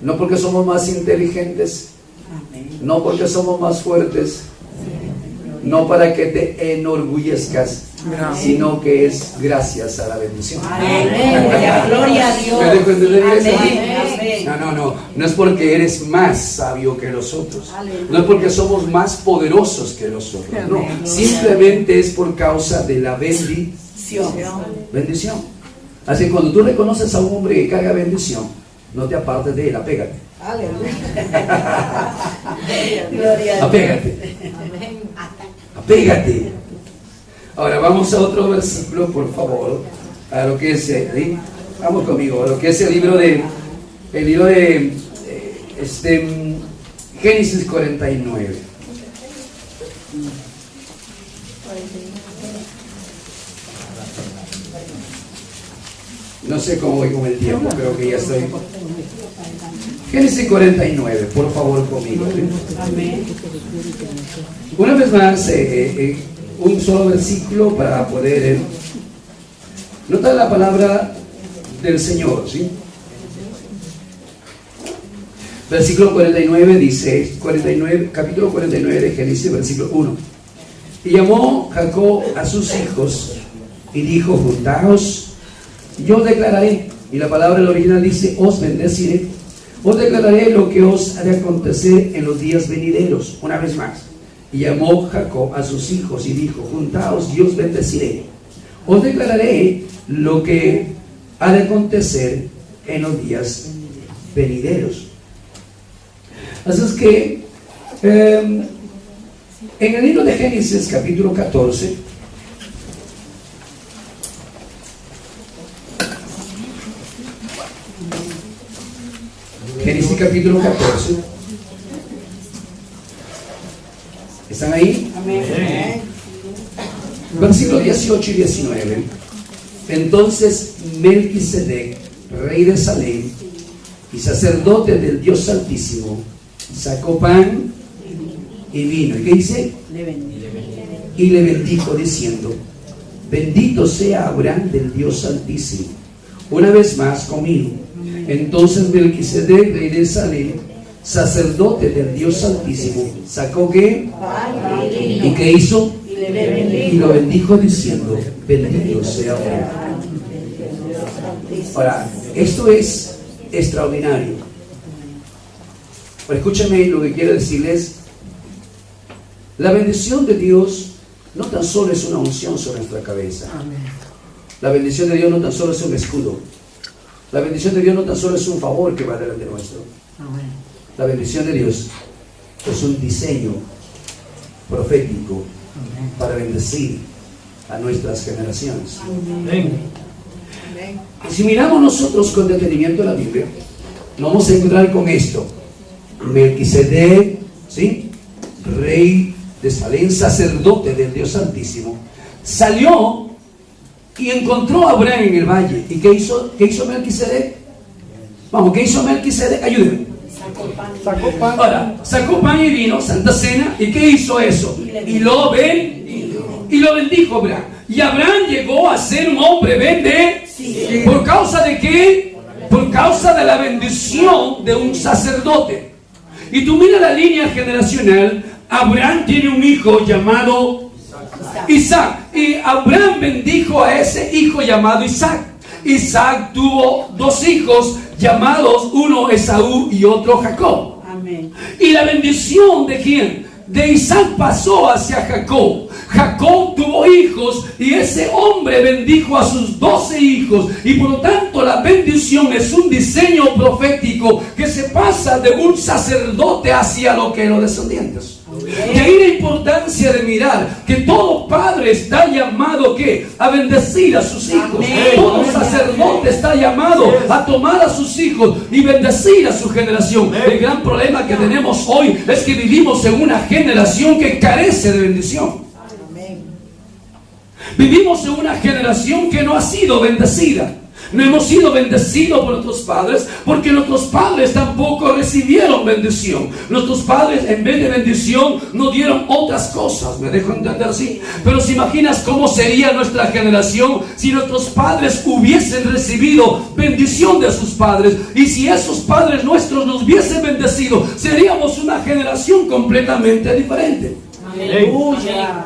no porque somos más inteligentes, Amén. no porque somos más fuertes, no para que te enorgullezcas, sino que es gracias a la bendición. Amén. Gloria a Dios. ¿Me dejo entender, iglesia? Amén. No es porque eres más sabio que los otros, no es porque somos más poderosos que los otros, no, simplemente es por causa de la bendición. Así que cuando tú reconoces a un hombre que carga bendición, no te apartes de él, apégate. Gloria a Dios. Apégate. Ahora vamos a otro versículo, por favor, a lo que es, vamos conmigo, a lo que es el libro de Génesis 49. No sé cómo voy con el tiempo, creo que ya estoy. Génesis 49, por favor, conmigo. Amén. Una vez más, un solo versículo para poder notar la palabra del Señor, ¿sí? Versículo 49 dice, capítulo 49 de Génesis, versículo 1. Y llamó Jacob a sus hijos y dijo: juntaos, yo os declararé. Y la palabra del original dice: os bendeciré. Os declararé lo que os ha de acontecer en los días venideros. Una vez más. Y llamó Jacob a sus hijos y dijo: juntaos, y os bendeciré. Os declararé lo que ha de acontecer en los días venideros. Así es que en el libro de Génesis capítulo 14, Génesis capítulo 14, ¿están ahí? Amén. Versículos 18 y 19. Entonces Melquisedec, rey de Salem y sacerdote del Dios Altísimo, sacó pan y vino. ¿Y qué dice? Y le bendijo diciendo: bendito sea Abraham del Dios Altísimo, una vez más conmigo. Entonces Melquisedec, rey de Salem, sacerdote del Dios Altísimo, sacó ¿qué? ¿Y qué hizo? Y lo bendijo diciendo: bendito sea Abraham. Ahora, esto es extraordinario. Pero escúchame lo que quiero decirles. La bendición de Dios no tan solo es una unción sobre nuestra cabeza. La bendición de Dios no tan solo es un escudo. La bendición de Dios no tan solo es un favor que va delante nuestro. La bendición de Dios es un diseño profético para bendecir a nuestras generaciones. Y si miramos nosotros con detenimiento la Biblia, nos vamos a encontrar con esto: Melquisedec, ¿sí?, rey de Salem, sacerdote del Dios Altísimo, salió y encontró a Abraham en el valle. ¿Y qué hizo Melquisedec? Vamos, ¿qué hizo Melquisedec? Ayúdenme. Sacó pan. Ahora, sacó pan y vino, Santa Cena. ¿Y qué hizo eso? Y lo bendijo Abraham. Y Abraham llegó a ser un hombre bendecido. ¿Por causa de qué? Por causa de la bendición de un sacerdote. Y tú mira la línea generacional. Abraham tiene un hijo llamado Isaac. Y Abraham bendijo a ese hijo llamado Isaac. Isaac tuvo dos hijos llamados, uno Esaú y otro Jacob. Amén. Y la bendición ¿de quién? De Isaac pasó hacia Jacob. Jacob tuvo hijos y ese hombre bendijo a sus 12 hijos. Y por lo tanto la bendición es un diseño profético que se pasa de un sacerdote hacia lo que los descendientes. De ahí la importancia de mirar que todo padre está llamado ¿qué? A bendecir a sus hijos. Amén. Todo sacerdote está llamado a tomar a sus hijos y bendecir a su generación. El gran problema que tenemos hoy es que vivimos en una generación que carece de bendición. Vivimos en una generación que no ha sido bendecida. No hemos sido bendecidos por nuestros padres porque nuestros padres tampoco recibieron bendición. Nuestros padres, en vez de bendición, nos dieron otras cosas. ¿Me dejo entender así? Pero si imaginas cómo sería nuestra generación si nuestros padres hubiesen recibido bendición de sus padres, y si esos padres nuestros nos hubiesen bendecido, seríamos una generación completamente diferente. Aleluya.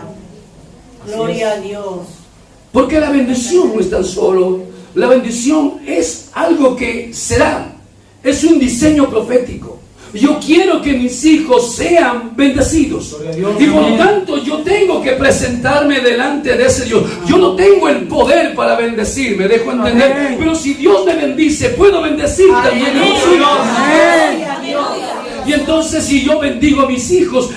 Gloria a Dios. Porque la bendición no es tan solo, la bendición es algo que será, es un diseño profético. Yo quiero que mis hijos sean bendecidos, y por lo tanto yo tengo que presentarme delante de ese Dios. Yo no tengo el poder para bendecir, me dejo entender, pero si Dios me bendice, puedo bendecir también a los hijos. Y entonces, si yo bendigo a mis hijos,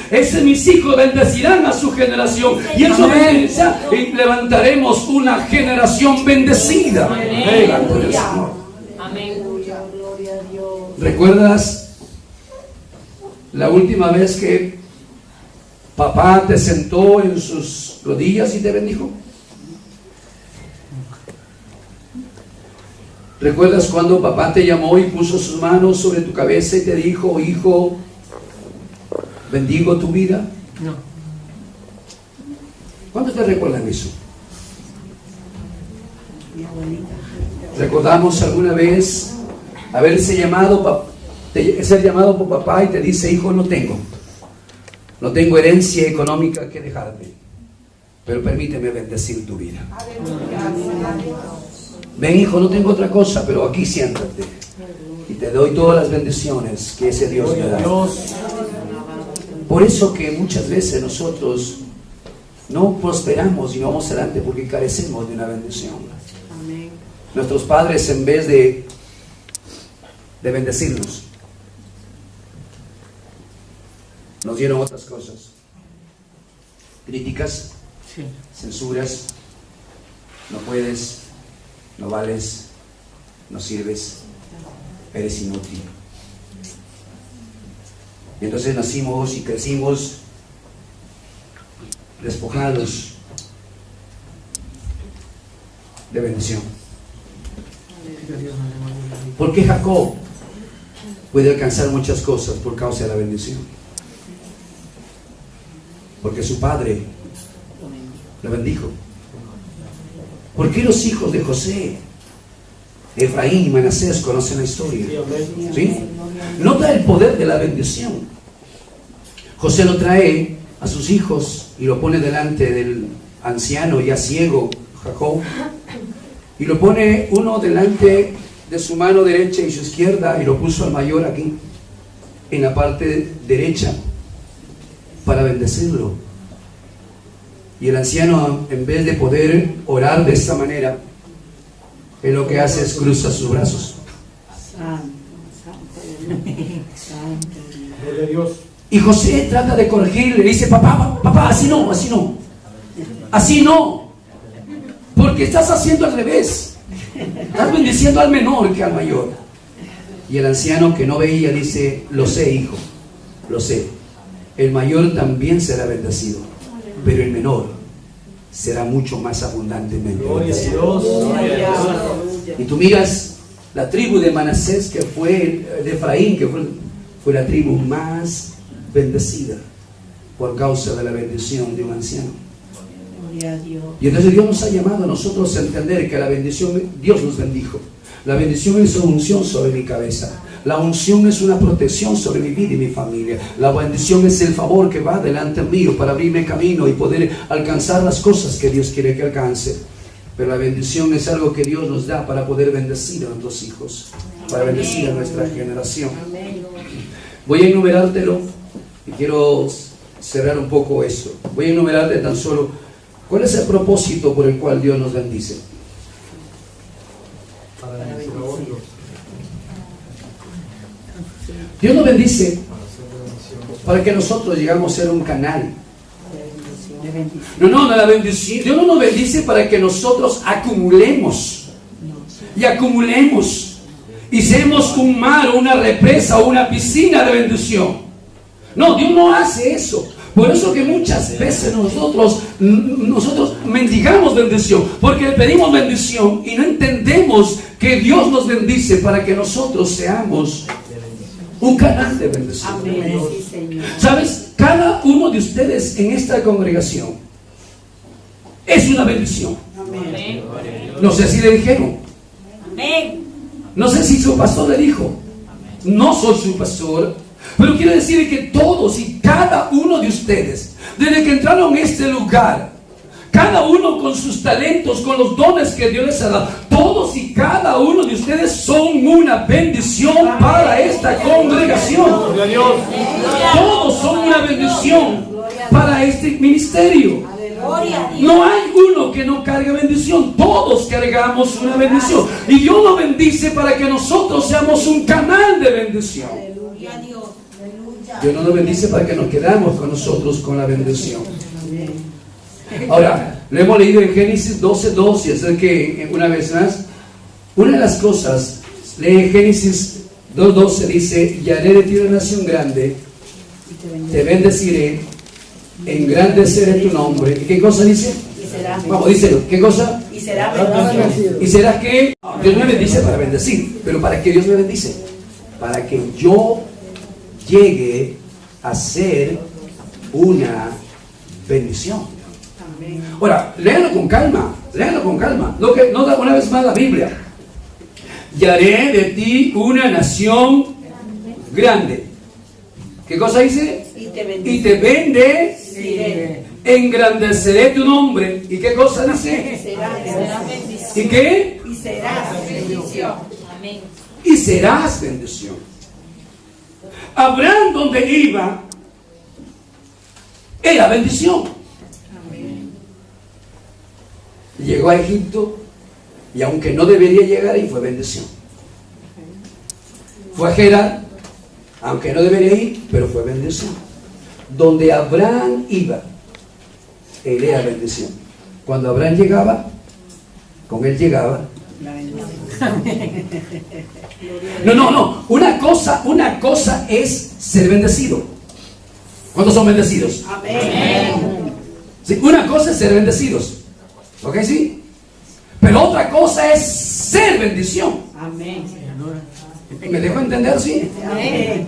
mis hijos bendecirán a su generación, y eso bendecirá, y levantaremos una generación bendecida delante del Señor. Gloria a Dios. ¿Recuerdas la última vez que papá te sentó en sus rodillas y te bendijo? ¿Recuerdas cuando papá te llamó y puso sus manos sobre tu cabeza y te dijo: hijo, bendigo tu vida? No. ¿Cuántos te recuerdan eso? Mi abuelita. ¿Recordamos alguna vez ser llamado por papá y te dice: hijo, no tengo herencia económica que dejarte, pero permíteme bendecir tu vida? Ven, hijo, no tengo otra cosa, pero aquí siéntate y te doy todas las bendiciones que ese Dios me da. Por eso que muchas veces nosotros no prosperamos y no vamos adelante, porque carecemos de una bendición. Amén. Nuestros padres, en vez de bendecirnos, nos dieron otras cosas: críticas, Sí. censuras, no puedes, no vales, no sirves, eres inútil. Y entonces nacimos y crecimos despojados de bendición. ¿Por qué Jacob puede alcanzar muchas cosas? Por causa de la bendición. Porque su padre lo bendijo. ¿Por qué los hijos de José, Efraín y Manasés, conocen la historia? ¿Sí? Nota el poder de la bendición. José lo trae a sus hijos y lo pone delante del anciano ya ciego, Jacob, y lo pone uno delante de su mano derecha y su izquierda, y lo puso al mayor aquí, en la parte derecha, para bendecirlo. Y el anciano, en vez de poder orar de esta manera, él lo que hace es cruza sus brazos. Gloria a Dios. Y José trata de corregirle, le dice: papá, así no, porque estás haciendo al revés, estás bendiciendo al menor que al mayor. Y el anciano, que no veía, dice: lo sé, hijo, lo sé, el mayor también será bendecido, pero el menor será mucho más abundantemente bendecido. Y tú miras la tribu de Manasés, que fue de Efraín, que fue la tribu más bendecida por causa de la bendición de un anciano. Gloria a Dios. Y entonces Dios nos ha llamado a nosotros a entender que la bendición, Dios nos bendijo. La bendición es una unción sobre mi cabeza. La unción es una protección sobre mi vida y mi familia. La bendición es el favor que va delante mío para abrirme camino y poder alcanzar las cosas que Dios quiere que alcance. Pero la bendición es algo que Dios nos da para poder bendecir a nuestros hijos, para bendecir a nuestra generación. Voy a enumerártelo y quiero cerrar un poco esto. Voy a enumerarte tan solo cuál es el propósito por el cual Dios nos bendice. Dios nos bendice para que nosotros llegamos a ser un canal. No, la bendición. Dios no nos bendice para que nosotros acumulemos y acumulemos y seamos un mar o una represa o una piscina de bendición. No, Dios no hace eso. Por eso que muchas veces nosotros mendigamos bendición, porque le pedimos bendición y no entendemos que Dios nos bendice para que nosotros seamos un canal de bendición. Amén. Sí, Señor. ¿Sabes? Cada uno de ustedes en esta congregación es una bendición. Amén. No sé si le dijeron. Amén. No sé si su pastor le dijo. No soy su pastor. Pero quiero decir que todos y cada uno de ustedes, desde que entraron en este lugar, cada uno con sus talentos, con los dones que Dios les ha dado, todos y cada uno de ustedes son una bendición para esta congregación. Todos son una bendición para este ministerio. No hay uno que no cargue bendición. Todos cargamos una bendición. Y Dios nos bendice para que nosotros seamos un canal de bendición. Dios no nos bendice para que nos quedamos con nosotros con la bendición. Ahora, lo hemos leído en Génesis 12:2, y es el que, una vez más, una de las cosas, lee Génesis 2:12, dice: y haré de ti una nación grande, te bendeciré, engrandeceré tu nombre. ¿Y qué cosa dice? Vamos, díselo. ¿Qué cosa? Y será bendecido. ¿Y será que Dios me bendice para bendecir? ¿Pero para qué Dios me bendice? Para que yo llegue a ser una bendición. Ahora, léanlo con calma, léanlo con calma. No da una vez más la Biblia. Y haré de ti una nación grande. ¿Qué cosa dice? Y te bendeciré. Engrandeceré tu nombre. ¿Y qué cosa dice? ¿Y qué? Y serás bendición. Amén. Y serás bendición. Abraham, donde iba, era bendición. Llegó a Egipto y aunque no debería llegar ahí, fue bendición. Fue a Gerar, aunque no debería ir, pero fue bendición. Donde Abraham iba, él era bendición. Cuando Abraham llegaba, con él llegaba. No. Una cosa es ser bendecido. ¿Cuántos son bendecidos? Amén. Sí, una cosa es ser bendecidos. ¿Ok? Sí. Pero otra cosa es ser bendición. Amén. ¿Me dejo entender? Sí. Amén.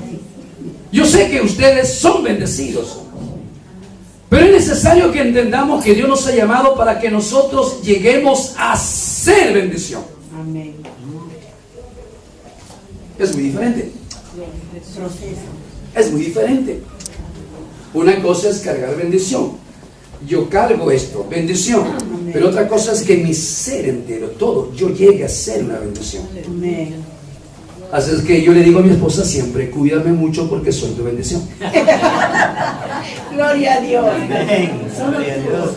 Yo sé que ustedes son bendecidos. Pero es necesario que entendamos que Dios nos ha llamado para que nosotros lleguemos a ser bendición. Amén. Es muy diferente. Proceso. Es muy diferente. Una cosa es cargar bendición. Yo cargo esto, bendición. Amén. Pero otra cosa es que mi ser entero, todo, yo llegue a ser una bendición. Amén. Así es que yo le digo a mi esposa siempre: cuídame mucho porque soy tu bendición. Gloria a Dios. Gloria a Dios.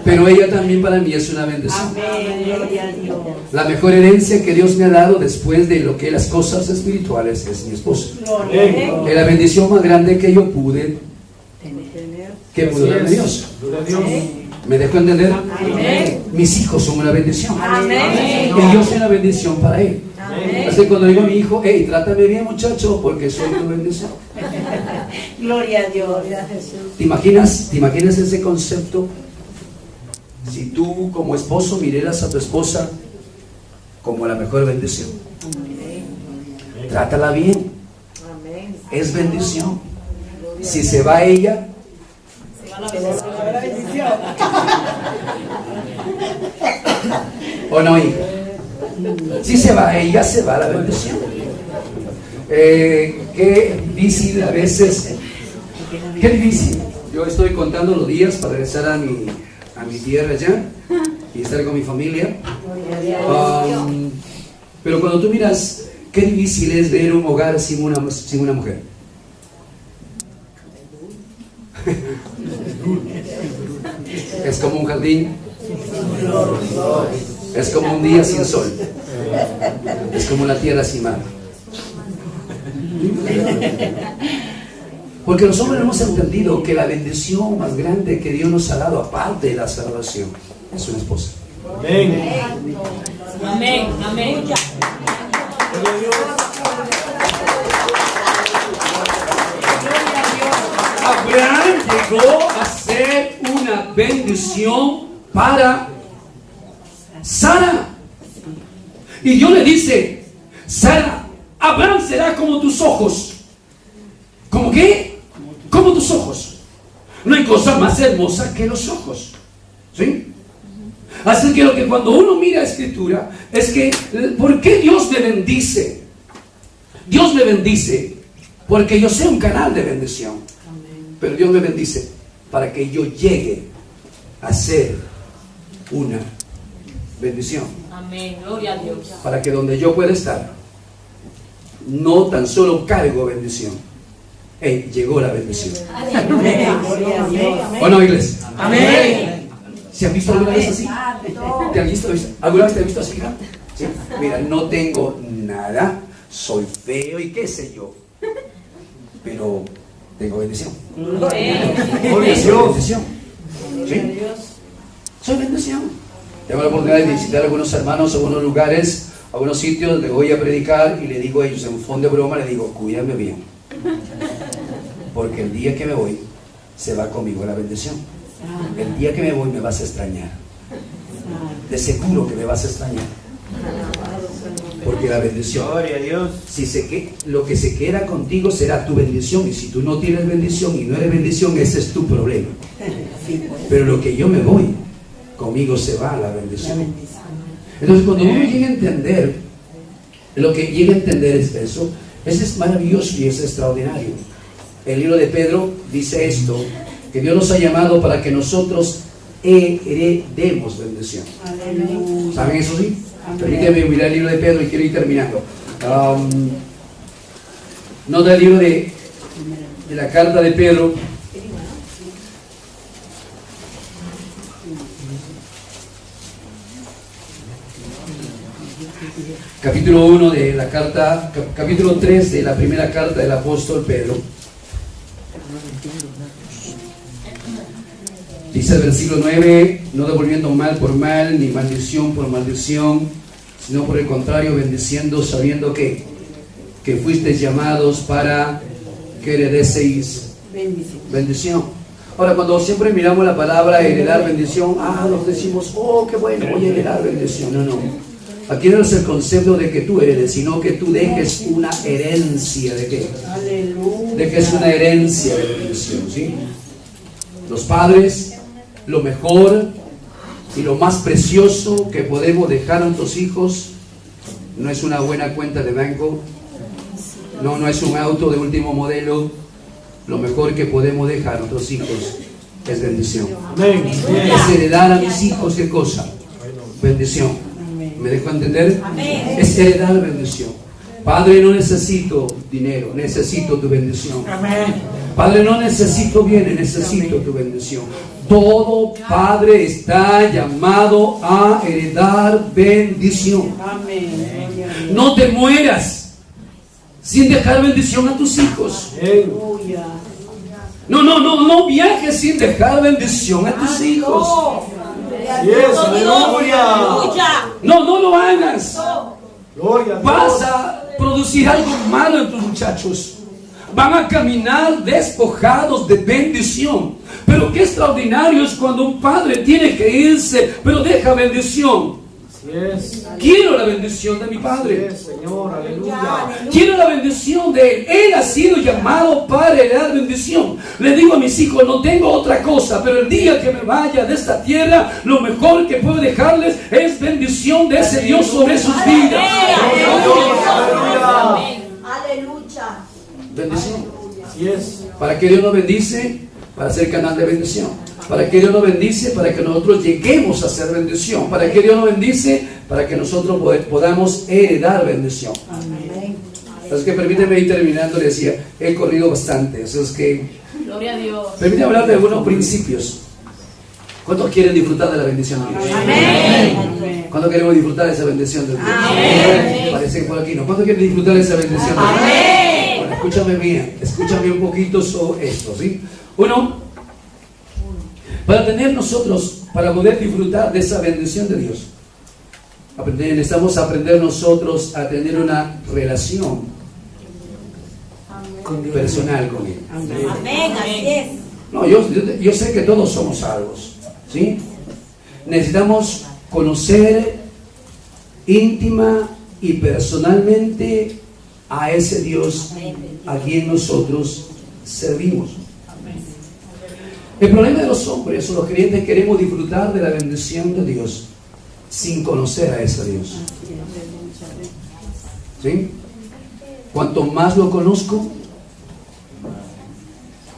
Pero ella también para mí es una bendición. Amén. Gloria a Dios. La mejor herencia que Dios me ha dado después de lo que las cosas espirituales es mi esposa. Gloria a Dios. Es la bendición más grande que yo pude, que pudo darme Dios. Gloria a Dios. ¿Me dejo entender? Amén. Mis hijos son una bendición. Amén. Y yo soy una bendición para él. Amén. Así que cuando digo a mi hijo: hey, trátame bien, muchacho, porque soy tu bendición. Gloria a Dios. Gloria a Jesús. ¿Te imaginas ese concepto? Si tú como esposo miraras a tu esposa como la mejor bendición. Trátala bien. Amén. Es bendición. Si se va ella, ¿o no, hija? Si se va ella, se va la bendición. Qué difícil a veces. Qué difícil. Yo estoy contando los días para regresar a mi tierra allá y estar con mi familia. Pero cuando tú miras, qué difícil es ver un hogar sin una mujer. Es como un jardín. Es como un día sin sol. Es como una tierra sin mar. Porque los hombres hemos entendido que la bendición más grande que Dios nos ha dado, aparte de la salvación, es una esposa. Amén. Amén. Amén. Gloria a Dios. Abraham llegó a ser una bendición para Sara. Y Dios le dice: Sara, Abraham será como tus ojos. ¿Cómo qué? Como tus ojos. No hay cosa más hermosa que los ojos. ¿Sí? Así que lo que cuando uno mira la Escritura es que, ¿por qué Dios me bendice? Dios me bendice porque yo sea un canal de bendición. Pero Dios me bendice para que yo llegue a ser una bendición. Amén. Gloria a Dios. Para que donde yo pueda estar, no tan solo cargo bendición. Llegó la bendición. ¿O no, iglesia? Amén. ¿Se han visto alguna vez así? ¿Te han visto? ¿Alguna vez te has visto así? ¿Sí? Mira, no tengo nada, soy feo y qué sé yo, pero tengo bendición. Soy bendición. ¿Sí? Soy bendición. Tengo la oportunidad de visitar a algunos hermanos, a algunos lugares, a algunos sitios donde voy a predicar y le digo a ellos en fondo de broma, le digo: cuídame bien, porque el día que me voy se va conmigo la bendición. El día que me voy me vas a extrañar. De seguro que me vas a extrañar. Porque la bendición, Gloria a Dios. lo que se queda contigo será tu bendición. Y si tú no tienes bendición y no eres bendición, ese es tu problema. Pero lo que yo me voy, conmigo se va la bendición. Entonces cuando uno llega a entender, lo que llega a entender es eso es maravilloso y es extraordinario. El libro de Pedro dice esto, que Dios nos ha llamado para que nosotros heredemos bendición. Aleluya. ¿Saben eso sí? Amén. Permíteme mirar el libro de Pedro y quiero ir terminando. Nota el libro de la carta de Pedro. Capítulo 1 de la carta, capítulo 3 de la primera carta del apóstol Pedro. Dice el versículo 9: no devolviendo mal por mal, ni maldición por maldición, sino por el contrario, bendiciendo, sabiendo que fuisteis llamados para que heredeseis bendición. Ahora, cuando siempre miramos la palabra heredar bendición, nos decimos: oh, qué bueno, voy a heredar bendición. No. Aquí no es el concepto de que tú heredes, sino que tú dejes una herencia. ¿De qué? Aleluya. De que es una herencia de bendición, ¿sí? Los padres, lo mejor y lo más precioso que podemos dejar a nuestros hijos no es una buena cuenta de banco, no es un auto de último modelo. Lo mejor que podemos dejar a nuestros hijos es bendición. Amén. Es heredar a mis hijos, ¿qué cosa? Bendición. ¿Me dejo entender? Amén. Es heredar bendición. Padre, no necesito dinero, necesito tu bendición. Padre, no necesito bienes, necesito tu bendición. Todo padre está llamado a heredar bendición. Amén. No te mueras sin dejar bendición a tus hijos. Aleluya. No viajes sin dejar bendición a tus hijos. Yes, aleluya. No lo hagas. Gloria a Dios. Vas a producir algo malo en tus muchachos. Van a caminar despojados de bendición. Pero qué extraordinario es cuando un padre tiene que irse, pero deja bendición. Yes. Quiero la bendición de mi padre. Yes, Señor, aleluya. Quiero la bendición de él. Él ha sido llamado para heredar bendición. Le digo a mis hijos: no tengo otra cosa, pero el día que me vaya de esta tierra, lo mejor que puedo dejarles es bendición de ese Dios sobre sus vidas. Aleluya. Bendición. Yes. ¿Para qué Dios nos bendice? Para ser canal de bendición. ¿Para qué Dios nos bendice? Para que nosotros lleguemos a ser bendición. ¿Para qué Dios nos bendice? Para que nosotros podamos heredar bendición. Amén. Así que permíteme ir terminando. Le decía, he corrido bastante. Así es que Gloria a Dios. permíteme hablar de algunos principios. ¿Cuántos quieren disfrutar de la bendición de Dios? Amén. ¿Cuántos queremos disfrutar de esa bendición de Dios? Amén. Parece que por aquí no. ¿Cuántos quieren disfrutar de esa bendición de Dios? Amén. Bueno, escúchame bien. Escúchame un poquito sobre esto, ¿sí? Uno, para poder disfrutar de esa bendición de Dios, necesitamos aprender nosotros a tener una relación personal con Él. Amén, así es. No, yo sé que todos somos salvos, ¿sí? Necesitamos conocer íntima y personalmente a ese Dios a quien nosotros servimos. El problema de los hombres o los creyentes, queremos disfrutar de la bendición de Dios sin conocer a ese Dios. ¿Sí? Cuanto más lo conozco,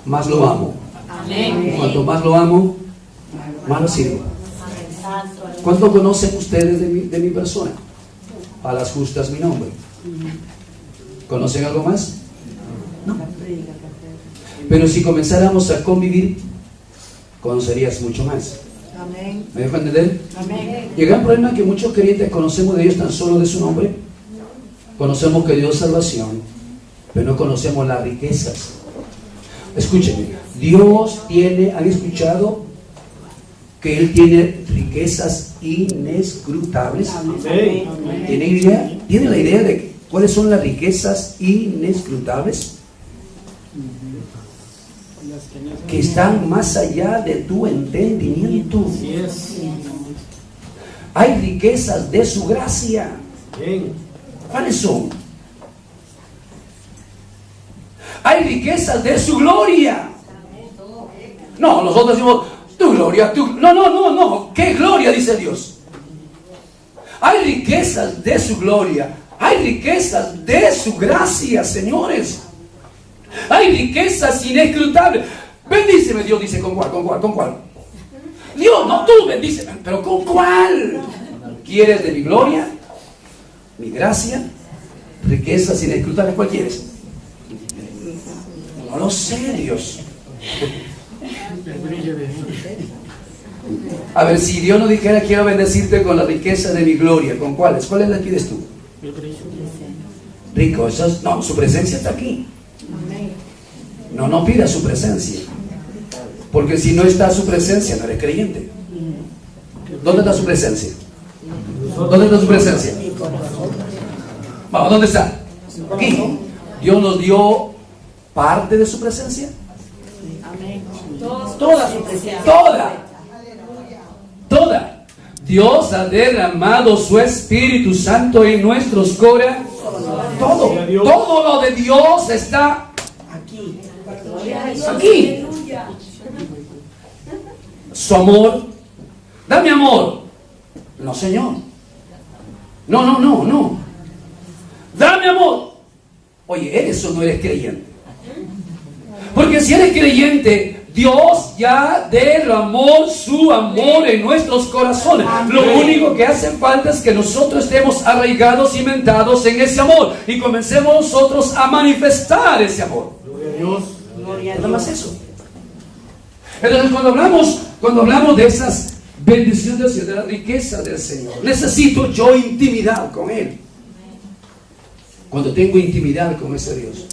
más lo amo. Cuanto más lo amo, más lo sirvo. ¿Cuánto conocen ustedes de mi persona? A las justas mi nombre. ¿Conocen algo más? No. Pero si comenzáramos a convivir, conocerías mucho más. Amén. ¿Me dejo entender? Amén. Y el gran problema es que muchos creyentes conocemos de Dios tan solo de su nombre. Conocemos que Dios es salvación, pero no conocemos las riquezas. Escúchenme, Dios tiene, ¿han escuchado que Él tiene riquezas inescrutables? Amén. ¿Tiene idea? ¿Tiene la idea de cuáles son las riquezas inescrutables? Que están más allá de tu entendimiento. Así es. Hay riquezas de su gracia. Bien. ¿Cuáles son? Hay riquezas de su gloria. No, nosotros decimos, tu gloria, tu... No. ¿Qué gloria dice Dios? Hay riquezas de su gloria. Hay riquezas de su gracia, señores. Hay riquezas inescrutables. Bendíceme, Dios dice, ¿con cuál? Dios, no, tú bendíceme, pero ¿con cuál? ¿Quieres de mi gloria? ¿Mi gracia? ¿Riquezas inescrutables? ¿Cuál quieres? No lo sé, Dios. A ver, si Dios nos dijera, quiero bendecirte con la riqueza de mi gloria, ¿con cuáles? ¿Cuáles le pides tú? Rico, no, su presencia está aquí. No pidas su presencia. Porque si no está su presencia, no eres creyente. ¿Dónde está su presencia? ¿Dónde está su presencia? Vamos, ¿dónde está? Aquí. Dios nos dio parte de su presencia. Toda su presencia. Toda. Dios ha derramado su Espíritu Santo en nuestros corazones. Todo lo de Dios está aquí. Su amor. Dame amor. No, Señor. No. Dame amor. Oye, ¿eres o no eres creyente? Porque si eres creyente, Dios ya derramó su amor en nuestros corazones. Lo único que hace falta es que nosotros estemos arraigados, cimentados en ese amor y comencemos nosotros a manifestar ese amor. Gloria a Dios. Nada más eso. Entonces, cuando hablamos de esas bendiciones y de la riqueza del Señor, necesito yo intimidad con Él. Cuando tengo intimidad con ese Dios,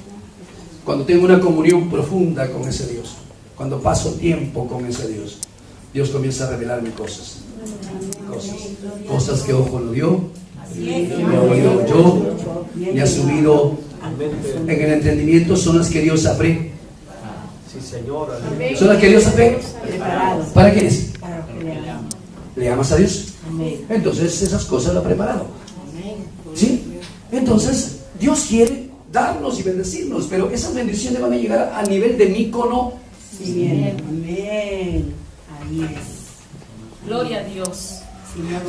cuando tengo una comunión profunda con ese Dios, cuando paso tiempo con ese Dios, Dios comienza a revelarme cosas que ojo no vio, ni oído yo, ni ha subido en el entendimiento. Son las que Dios abre. Sí, Señor. Son las que Dios abre. ¿Para quiénes? Para los que le amamos. ¿Le amas a Dios? Amén. Entonces esas cosas las ha preparado. ¿Sí? Entonces Dios quiere darnos y bendecirnos, pero esas bendiciones van a llegar a nivel de mi conocimiento. Amén. Ahí es. Gloria a Dios.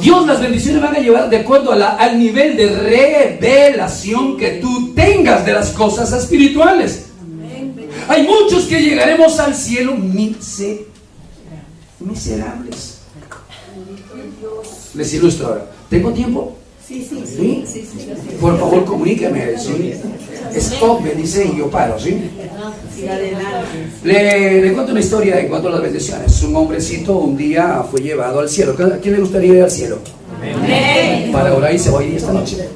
Dios, las bendiciones van a llevar de acuerdo al nivel de revelación que tú tengas de las cosas espirituales. Hay muchos que llegaremos al cielo miserables. Les ilustro ahora. ¿Tengo tiempo? Sí. ¿Sí? Por favor, comuníqueme. ¿Sí? Stop, me dice, y yo paro. ¿Sí? Le cuento una historia en cuanto a las bendiciones. Un hombrecito un día fue llevado al cielo. ¿A quién le gustaría ir al cielo? Amén. Para orar y se va a ir esta noche.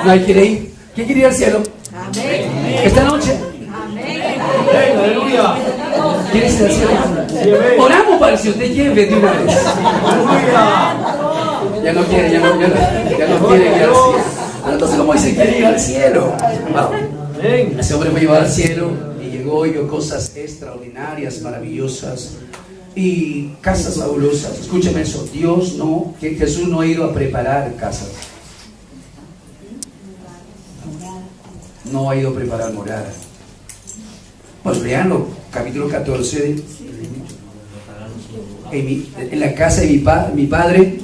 ¿Nadie quiere ir? ¿Quién quiere ir al cielo? Esta noche. Amén. Aleluya. ¿Quieres ir al cielo? Lleve. Oramos para que se te lleve de una vez. Aleluya. Ya no quiere ir al cielo. entonces ¿cómo dice que quiere ir al cielo? Amén. Ese hombre fue llevado al cielo y llegó y vio cosas extraordinarias, maravillosas y casas fabulosas. Escúcheme eso, Jesús no ha ido a preparar casas. No ha ido a preparar morada. Pues leanlo, capítulo 14. En la casa de mi padre,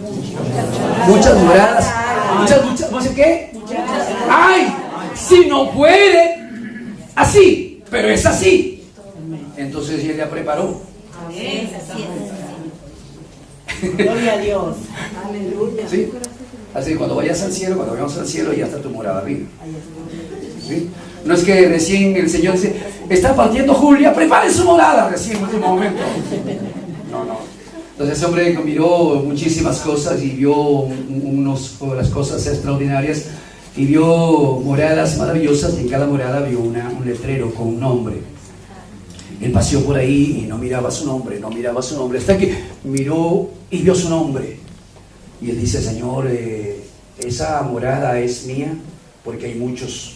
muchas moradas. Muchas, ¿no sé qué? ¡Ay! Si no puede, así, pero es así. Entonces Él ya preparó. Amén. Gloria a Dios. Aleluya. ¿Sí? Así que cuando vayamos al cielo, ya está tu morada arriba. ¿Sí? No es que recién el Señor dice, está partiendo Julia, prepare su morada recién en último momento. No. Entonces ese hombre miró muchísimas cosas y vio las cosas extraordinarias y vio moradas maravillosas, y en cada morada vio un letrero con un nombre. Él paseó por ahí y no miraba su nombre, hasta que miró y vio su nombre. Y él dice, Señor, esa morada es mía, porque hay muchos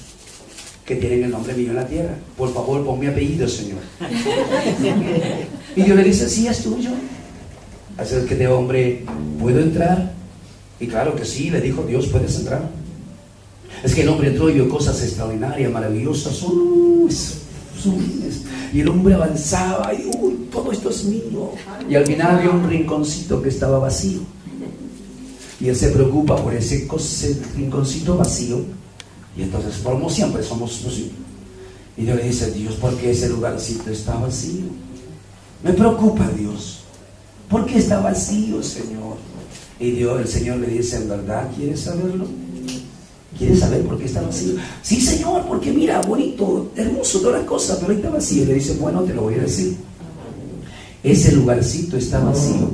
que tienen el nombre mío en la tierra. Por favor, pon mi apellido, Señor. Y Dios le dice, sí, es tuyo. Así es que este hombre, ¿puedo entrar? Y claro que sí, le dijo Dios, puedes entrar. Es que el hombre entró y vio cosas extraordinarias, maravillosas, sublimes. Y el hombre avanzaba y todo esto es mío. Y al final había un rinconcito que estaba vacío. Y él se preocupa por ese rinconcito vacío. Y entonces, como siempre, somos así. Y Dios le dice, Dios, ¿por qué ese lugarcito está vacío? Me preocupa, Dios. ¿Por qué está vacío, Señor? Y el Señor le dice, ¿en verdad quieres saberlo? ¿Quieres saber por qué está vacío? Sí, Señor, porque mira, bonito, hermoso, toda la cosa, pero ahí está vacío. Y le dice, bueno, te lo voy a decir. Ese lugarcito está vacío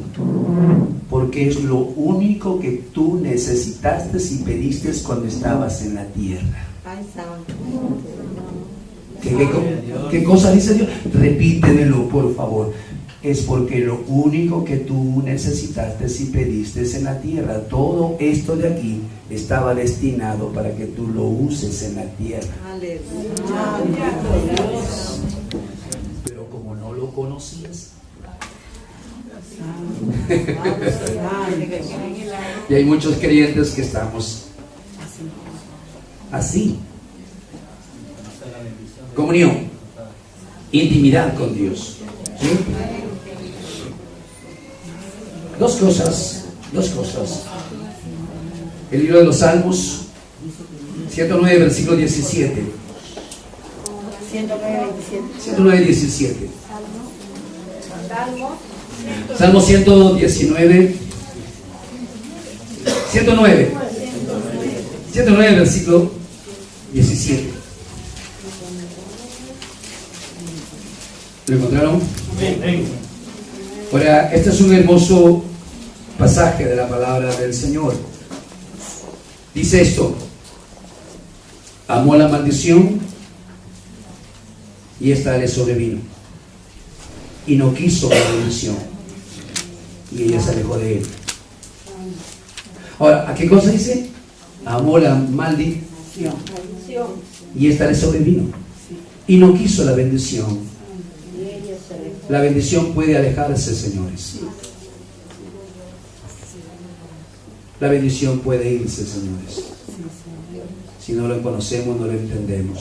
porque es lo único que tú necesitaste y pediste cuando estabas en la tierra. ¿Qué cosa dice Dios? Repítemelo, por favor. Es porque lo único que tú necesitaste y pediste en la tierra. Todo esto de aquí estaba destinado para que tú lo uses en la tierra. Pero como no lo conocías, y hay muchos creyentes que estamos así. Comunión, intimidad con Dios. ¿Sí? Dos cosas. El libro de los Salmos 109, versículo 17. 109, 17. Salmo 119. 109, versículo 17. ¿Lo encontraron? Ahora, este es un hermoso pasaje de la palabra del Señor. Dice esto: amó la maldición y esta le sobrevino, y no quiso la bendición, y ella se alejó de él. Ahora, ¿a qué cosa dice? Amó la maldición y esta le sobrevino, y no quiso la bendición. La bendición puede alejarse, señores. La bendición puede irse, señores. Si no lo conocemos, no lo entendemos.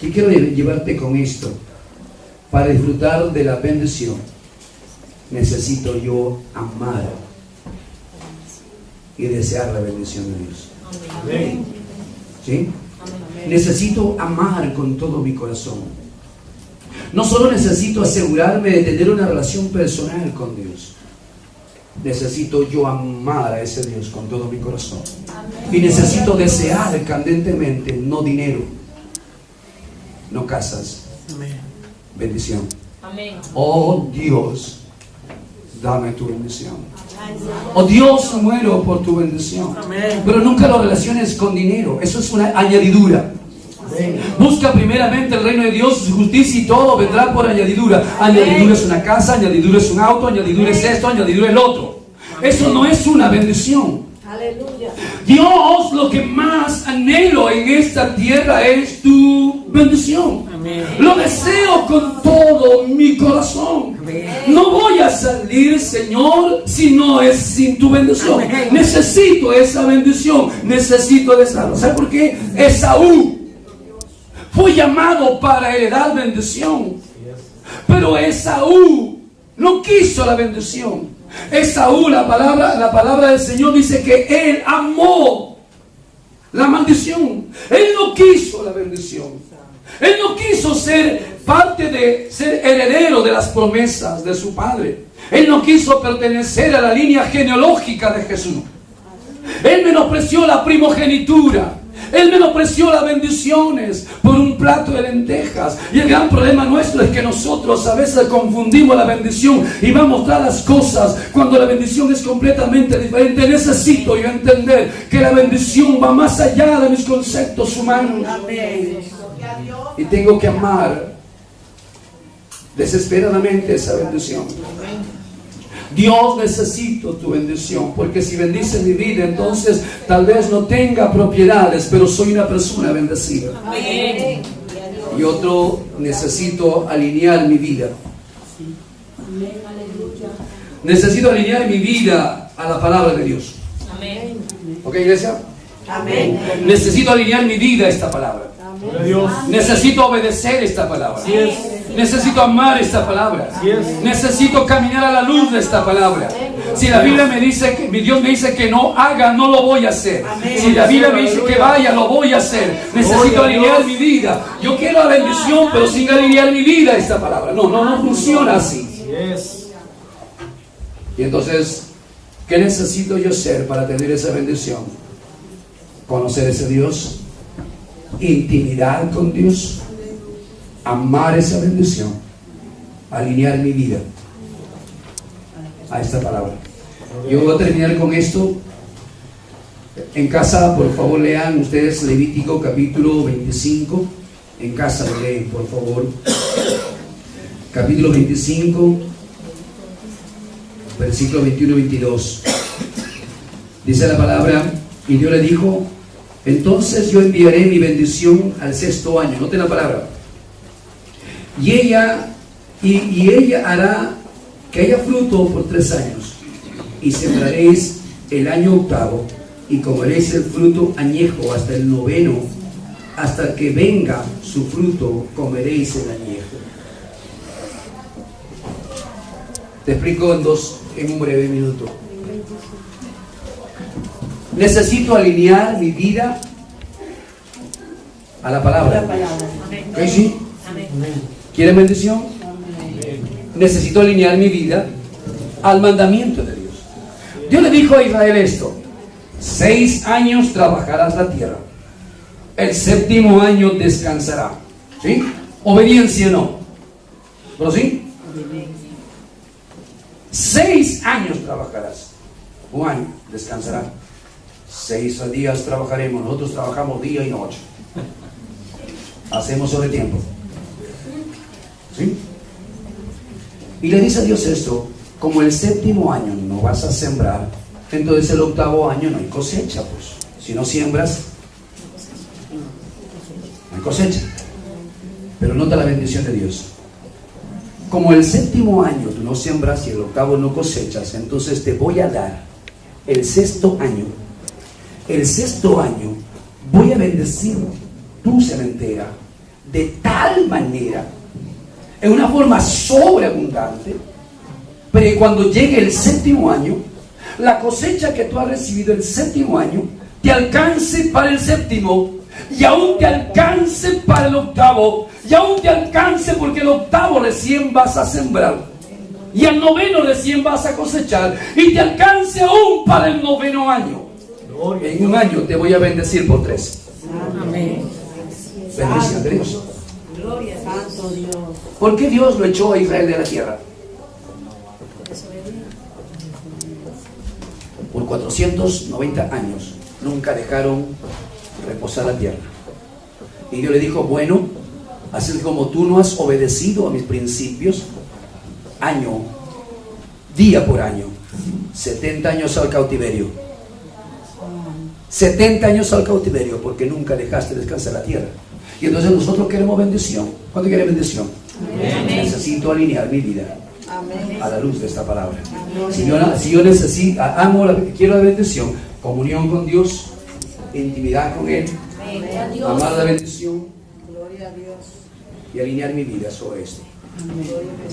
¿Qué quiero llevarte con esto? Para disfrutar de la bendición, necesito yo amar y desear la bendición de Dios. Amén. ¿Sí? Necesito amar con todo mi corazón. No solo necesito asegurarme de tener una relación personal con Dios, necesito yo amar a ese Dios con todo mi corazón. Y necesito desear candentemente, no dinero, no casas, bendición. Oh Dios, dame tu bendición. Oh Dios, muero por tu bendición. Pero nunca lo relaciones con dinero, eso es una añadidura. Busca primeramente el reino de Dios, su justicia, y todo vendrá por añadidura. Añadidura es una casa, añadidura es un auto, añadidura es esto, añadidura es el otro. Eso no es una bendición. Dios, lo que más anhelo en esta tierra es tu bendición. Amén. Lo deseo con todo mi corazón. No voy a salir, Señor, si no es sin tu bendición. Necesito esa bendición. Necesito esa. ¿Sabe por qué? Esaú fue llamado para heredar bendición, pero Esaú no quiso la bendición. Esaú, la palabra del Señor dice que él amó la maldición. Él no quiso la bendición. Él no quiso ser parte de ser heredero de las promesas de su padre. Él no quiso pertenecer a la línea genealógica de Jesús. Él menospreció la primogenitura. Él menospreció las bendiciones por un plato de lentejas. Y el gran problema nuestro es que nosotros a veces confundimos la bendición y vamos tras las cosas cuando la bendición es completamente diferente. Necesito yo entender que la bendición va más allá de mis conceptos humanos. Y tengo que amar desesperadamente esa bendición. Dios, necesito tu bendición, porque si bendice mi vida, entonces tal vez no tenga propiedades, pero soy una persona bendecida. Amén. Y otro, necesito alinear mi vida. Necesito alinear mi vida a la palabra de Dios. Amén. ¿Ok, iglesia? Amén. Necesito alinear mi vida a esta palabra. Dios. Necesito obedecer esta palabra. Así es. Necesito amar esta palabra. Así es. Necesito caminar a la luz de esta palabra. Si la Biblia me dice que mi Dios me dice que no haga, no lo voy a hacer. Si la Biblia me dice que vaya, lo voy a hacer. Necesito alinear mi vida. Yo quiero la bendición, pero sin alinear mi vida a esta palabra. No funciona así. Así es. Y entonces, ¿qué necesito yo ser para tener esa bendición? Conocer ese Dios, intimidad con Dios, amar esa bendición, alinear mi vida a esta palabra. Yo voy a terminar con esto. En casa, por favor, lean ustedes Levítico capítulo 25. En casa lo leen, por favor. Capítulo 25, versículo 21 y 22. Dice la palabra: y Dios le dijo, entonces yo enviaré mi bendición al 6º año. Noten la palabra. Y ella hará que haya fruto por 3 años. Y sembraréis el año 8º, y comeréis el fruto añejo hasta el 9º. Hasta que venga su fruto, comeréis el añejo. Te explico en un breve minuto. Necesito alinear mi vida a la palabra. ¿Ok? ¿Sí? ¿Quieren bendición? Necesito alinear mi vida al mandamiento de Dios. Dios le dijo a Israel esto: 6 años trabajarás la tierra, el 7º año descansará. ¿Sí? Obediencia no. ¿Pero sí? 6 años trabajarás, 1 año descansará. 6 días trabajaremos. Nosotros trabajamos día y noche. Hacemos sobre tiempo. ¿Sí? Y le dice a Dios esto: como el 7º año no vas a sembrar, entonces el 8º año no hay cosecha. Pues si no siembras, no hay cosecha. Pero nota la bendición de Dios. Como el 7º año tú no siembras y el 8º no cosechas, entonces te voy a dar el 6º año. El 6º año voy a bendecir tu sementera de tal manera, en una forma sobreabundante, pero que cuando llegue el 7º año, la cosecha que tú has recibido el 7º año te alcance para el 7º, y aún te alcance para el 8º, y aún te alcance porque el 8º recién vas a sembrar, y el 9º recién vas a cosechar, y te alcance aún para el 9º año. En 1 año te voy a bendecir por 3. Amén. Bendición de Dios. Gloria a Santo Dios. ¿Por qué Dios lo echó a Israel de la tierra? Por 490 años nunca dejaron reposar la tierra. Y Dios le dijo: bueno, así como tú no has obedecido a mis principios, día por año, 70 años al cautiverio. 70 años al cautiverio porque nunca dejaste descansar la tierra. Y entonces nosotros queremos bendición. ¿Cuánto quiere bendición? Necesito alinear mi vida a la luz de esta palabra. Si yo necesito, quiero la bendición, comunión con Dios, intimidad con Él, amar la bendición y alinear mi vida sobre esto.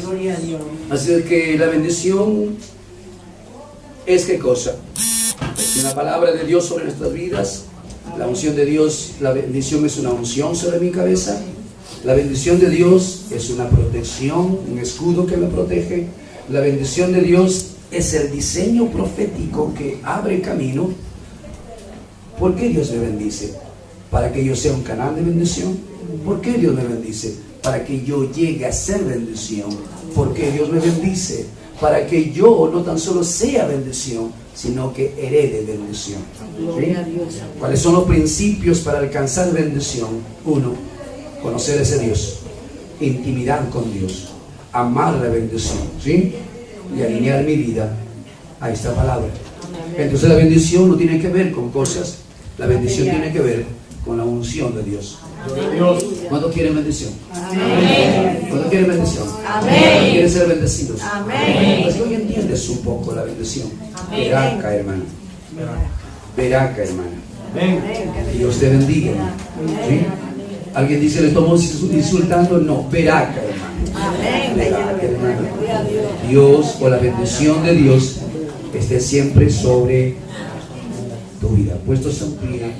Gloria a Dios. Así es que la bendición es ¿qué cosa? Es una palabra de Dios sobre nuestras vidas. La unción de Dios, la bendición es una unción sobre mi cabeza. La bendición de Dios es una protección, un escudo que me protege. La bendición de Dios es el diseño profético que abre camino. ¿Por qué Dios me bendice? ¿Para que yo sea un canal de bendición? ¿Por qué Dios me bendice? Para que yo llegue a ser bendición. ¿Por qué Dios me bendice? Para que yo no tan solo sea bendición, sino que herede bendición. ¿Sí? ¿Cuáles son los principios para alcanzar bendición? 1. Conocer a ese Dios, intimidad con Dios, amar la bendición, ¿sí? Y alinear mi vida a esta palabra. Entonces la bendición no tiene que ver con cosas, la bendición tiene que ver con la unción de Dios. ¿Cuántos quieren bendición? ¿Cuántos quieren bendición? ¿Cuántos quieren ser bendecidos? Pues hoy entiendes un poco la bendición. Veraca, hermano. Veraca, hermano. Dios te bendiga, hermano. ¿Sí? Alguien dice, le estamos insultando. No, veraca, hermano. Veraca, hermano. Dios o la bendición de Dios esté siempre sobre tu vida. Puestos en pie.